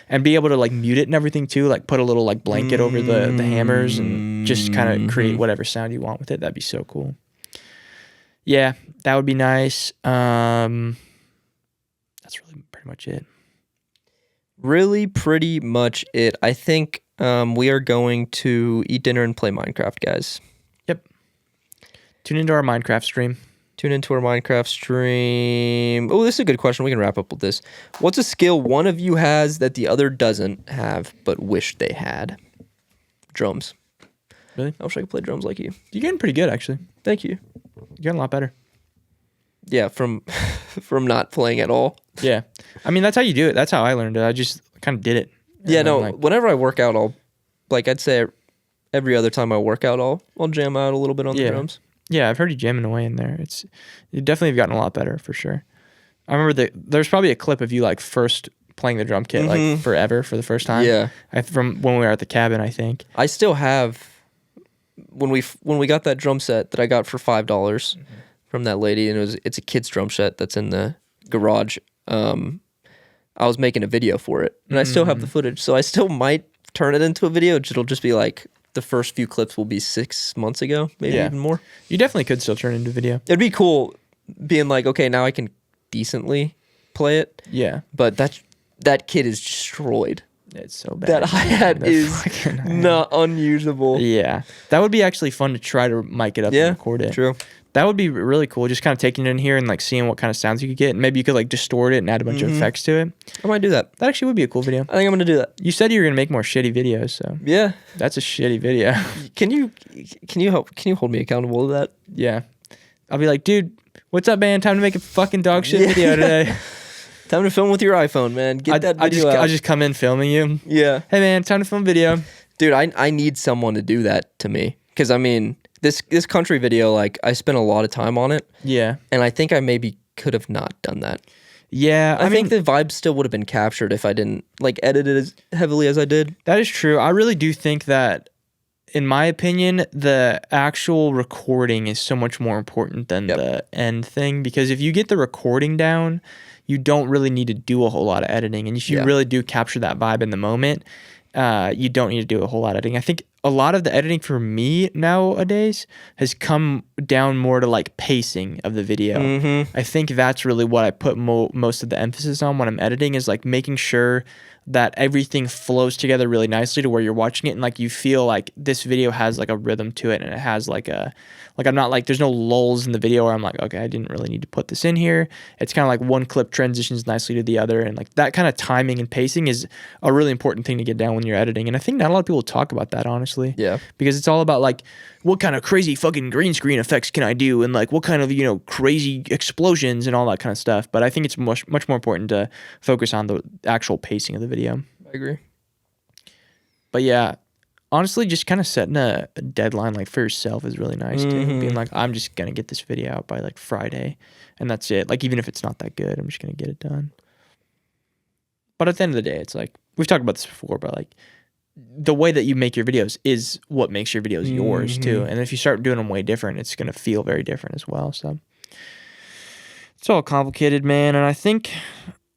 and be able to like mute it and everything too. Like put a little like blanket over the hammers and just kind of create whatever sound you want with it. That'd be so cool. Yeah, that would be nice. That's really pretty much it. Really pretty much it. I think we are going to eat dinner and play Minecraft, guys. Yep. Tune into our Minecraft stream. Oh, this is a good question. We can wrap up with this. What's a skill one of you has that the other doesn't have but wished they had? Drums. Really? I wish I could play drums like you. You're getting pretty good, actually. Thank you. You're getting a lot better. Yeah, from not playing at all. Yeah. I mean, that's how you do it. That's how I learned it. I just kind of did it. Yeah, no, whenever I work out, I'd say every other time I work out, I'll jam out a little bit on the drums. Yeah, I've heard you jamming away in there. You definitely have gotten a lot better for sure. I remember there's probably a clip of you like first playing the drum kit like forever for the first time. Yeah. From when we were at the cabin, I think. I still have when we got that drum set that I got for $5 from that lady, and it's a kid's drum set that's in the garage. I was making a video for it, and I still have the footage, so I still might turn it into a video. It'll just be like the first few clips will be 6 months ago, maybe even more. You definitely could still turn it into video. It'd be cool being like, okay, now I can decently play it. Yeah, but that kid is destroyed. It's so bad. That hi-hat is not unusable. Yeah, that would be actually fun to try to mic it up and record it. True. That would be really cool. Just kind of taking it in here and like seeing what kind of sounds you could get, and maybe you could like distort it and add a bunch of effects to it. I might do that. That actually would be a cool video. I think I'm gonna do that. You said you were gonna make more shitty videos, so yeah, that's a shitty video. Can you hold me accountable to that? Yeah, I'll be like, dude, what's up, man? Time to make a fucking dog shit video today. Time to film with your iPhone, man. Get that video out. I just come in filming you. Yeah. Hey, man, time to film video. Dude, I need someone to do that to me, because I mean, this country video, like, I spent a lot of time on it. Yeah. And I think I maybe could have not done that. Yeah, I think the vibe still would have been captured if I didn't like edit it as heavily as I did. That is true. I really do think that, in my opinion, the actual recording is so much more important than the end thing, because if you get the recording down, you don't really need to do a whole lot of editing, and if you really do capture that vibe in the moment, you don't need to do a whole lot of editing. I think a lot of the editing for me nowadays has come down more to like pacing of the video. I think that's really what I put most of the emphasis on when I'm editing, is like making sure that everything flows together really nicely to where you're watching it and like you feel like this video has like a rhythm to it, and it has like I'm not like, there's no lulls in the video where I'm like, okay, I didn't really need to put this in here. It's kind of like one clip transitions nicely to the other, and like that kind of timing and pacing is a really important thing to get down when you're editing. And I think not a lot of people talk about that, honestly. Yeah. Because it's all about like, what kind of crazy fucking green screen effects can I do, and like what kind of, crazy explosions and all that kind of stuff. But I think it's much more important to focus on the actual pacing of the video. I agree. But yeah, honestly, just kind of setting a deadline like for yourself is really nice too. Being like, I'm just gonna get this video out by like Friday, and that's it. Like, even if it's not that good, I'm just gonna get it done. But at the end of the day, it's like, we've talked about this before, but like, the way that you make your videos is what makes your videos yours too. And if you start doing them way different, it's gonna feel very different as well. So it's all complicated, man. And I think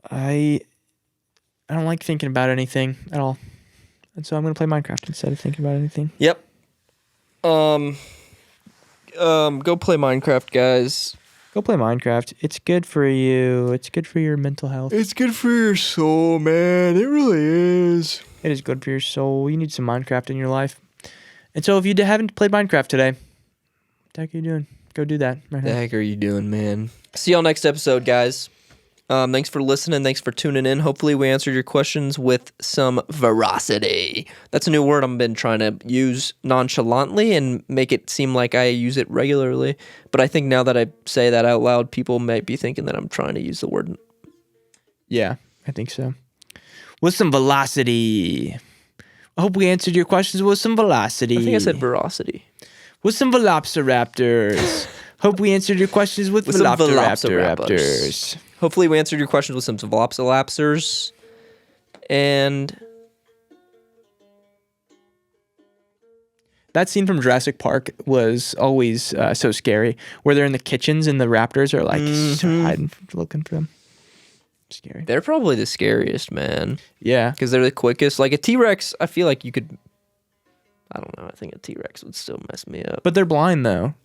I don't like thinking about anything at all. And so I'm going to play Minecraft instead of thinking about anything. Yep. Go play Minecraft, guys. Go play Minecraft. It's good for you. It's good for your mental health. It's good for your soul, man. It really is. It is good for your soul. You need some Minecraft in your life. And so if you haven't played Minecraft today, what the heck are you doing? Go do that right now. The heck are you doing, man? See y'all next episode, guys. Thanks for listening. Thanks for tuning in. Hopefully we answered your questions with some veracity. That's a new word I've been trying to use nonchalantly and make it seem like I use it regularly. But I think now that I say that out loud, people might be thinking that I'm trying to use the word. Yeah, I think so. With some velocity. I hope we answered your questions with some velocity. I think I said veracity. With some velociraptors. Hope we answered your questions with velociraptors. Hopefully we answered your questions with some velociraptors. And that scene from Jurassic Park was always so scary, where they're in the kitchens and the raptors are like hiding, looking for them. Scary. They're probably the scariest, man. Yeah. Because they're the quickest. Like a T-Rex, I feel like you could... I don't know. I think a T-Rex would still mess me up. But they're blind, though.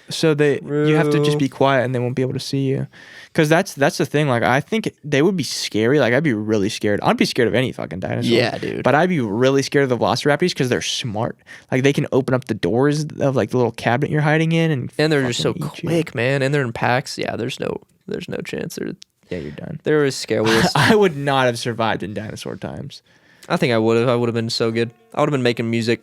So you have to just be quiet and they won't be able to see you. Because that's the thing. Like, I think they would be scary. Like, I'd be really scared. I'd be scared of any fucking dinosaur. Yeah, dude. But I'd be really scared of the velociraptors because they're smart. Like, they can open up the doors of like the little cabinet you're hiding in, and they're just so quick, man. And they're in packs. Yeah, there's no chance. You're done. They're as scariest. I would not have survived in dinosaur times. I think I would have. I would have been so good. I would have been making music.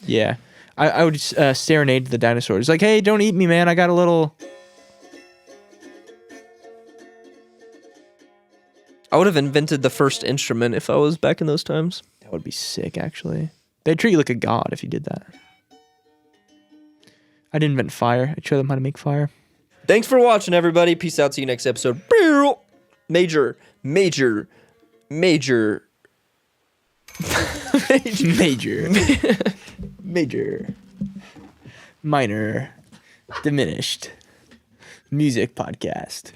Yeah. I would serenade the dinosaurs. Like, hey, don't eat me, man. I got a little... I would have invented the first instrument if I was back in those times. That would be sick, actually. They'd treat you like a god if you did that. I'd invent fire. I'd show them how to make fire. Thanks for watching, everybody. Peace out. See you next episode. Major major minor, diminished music podcast.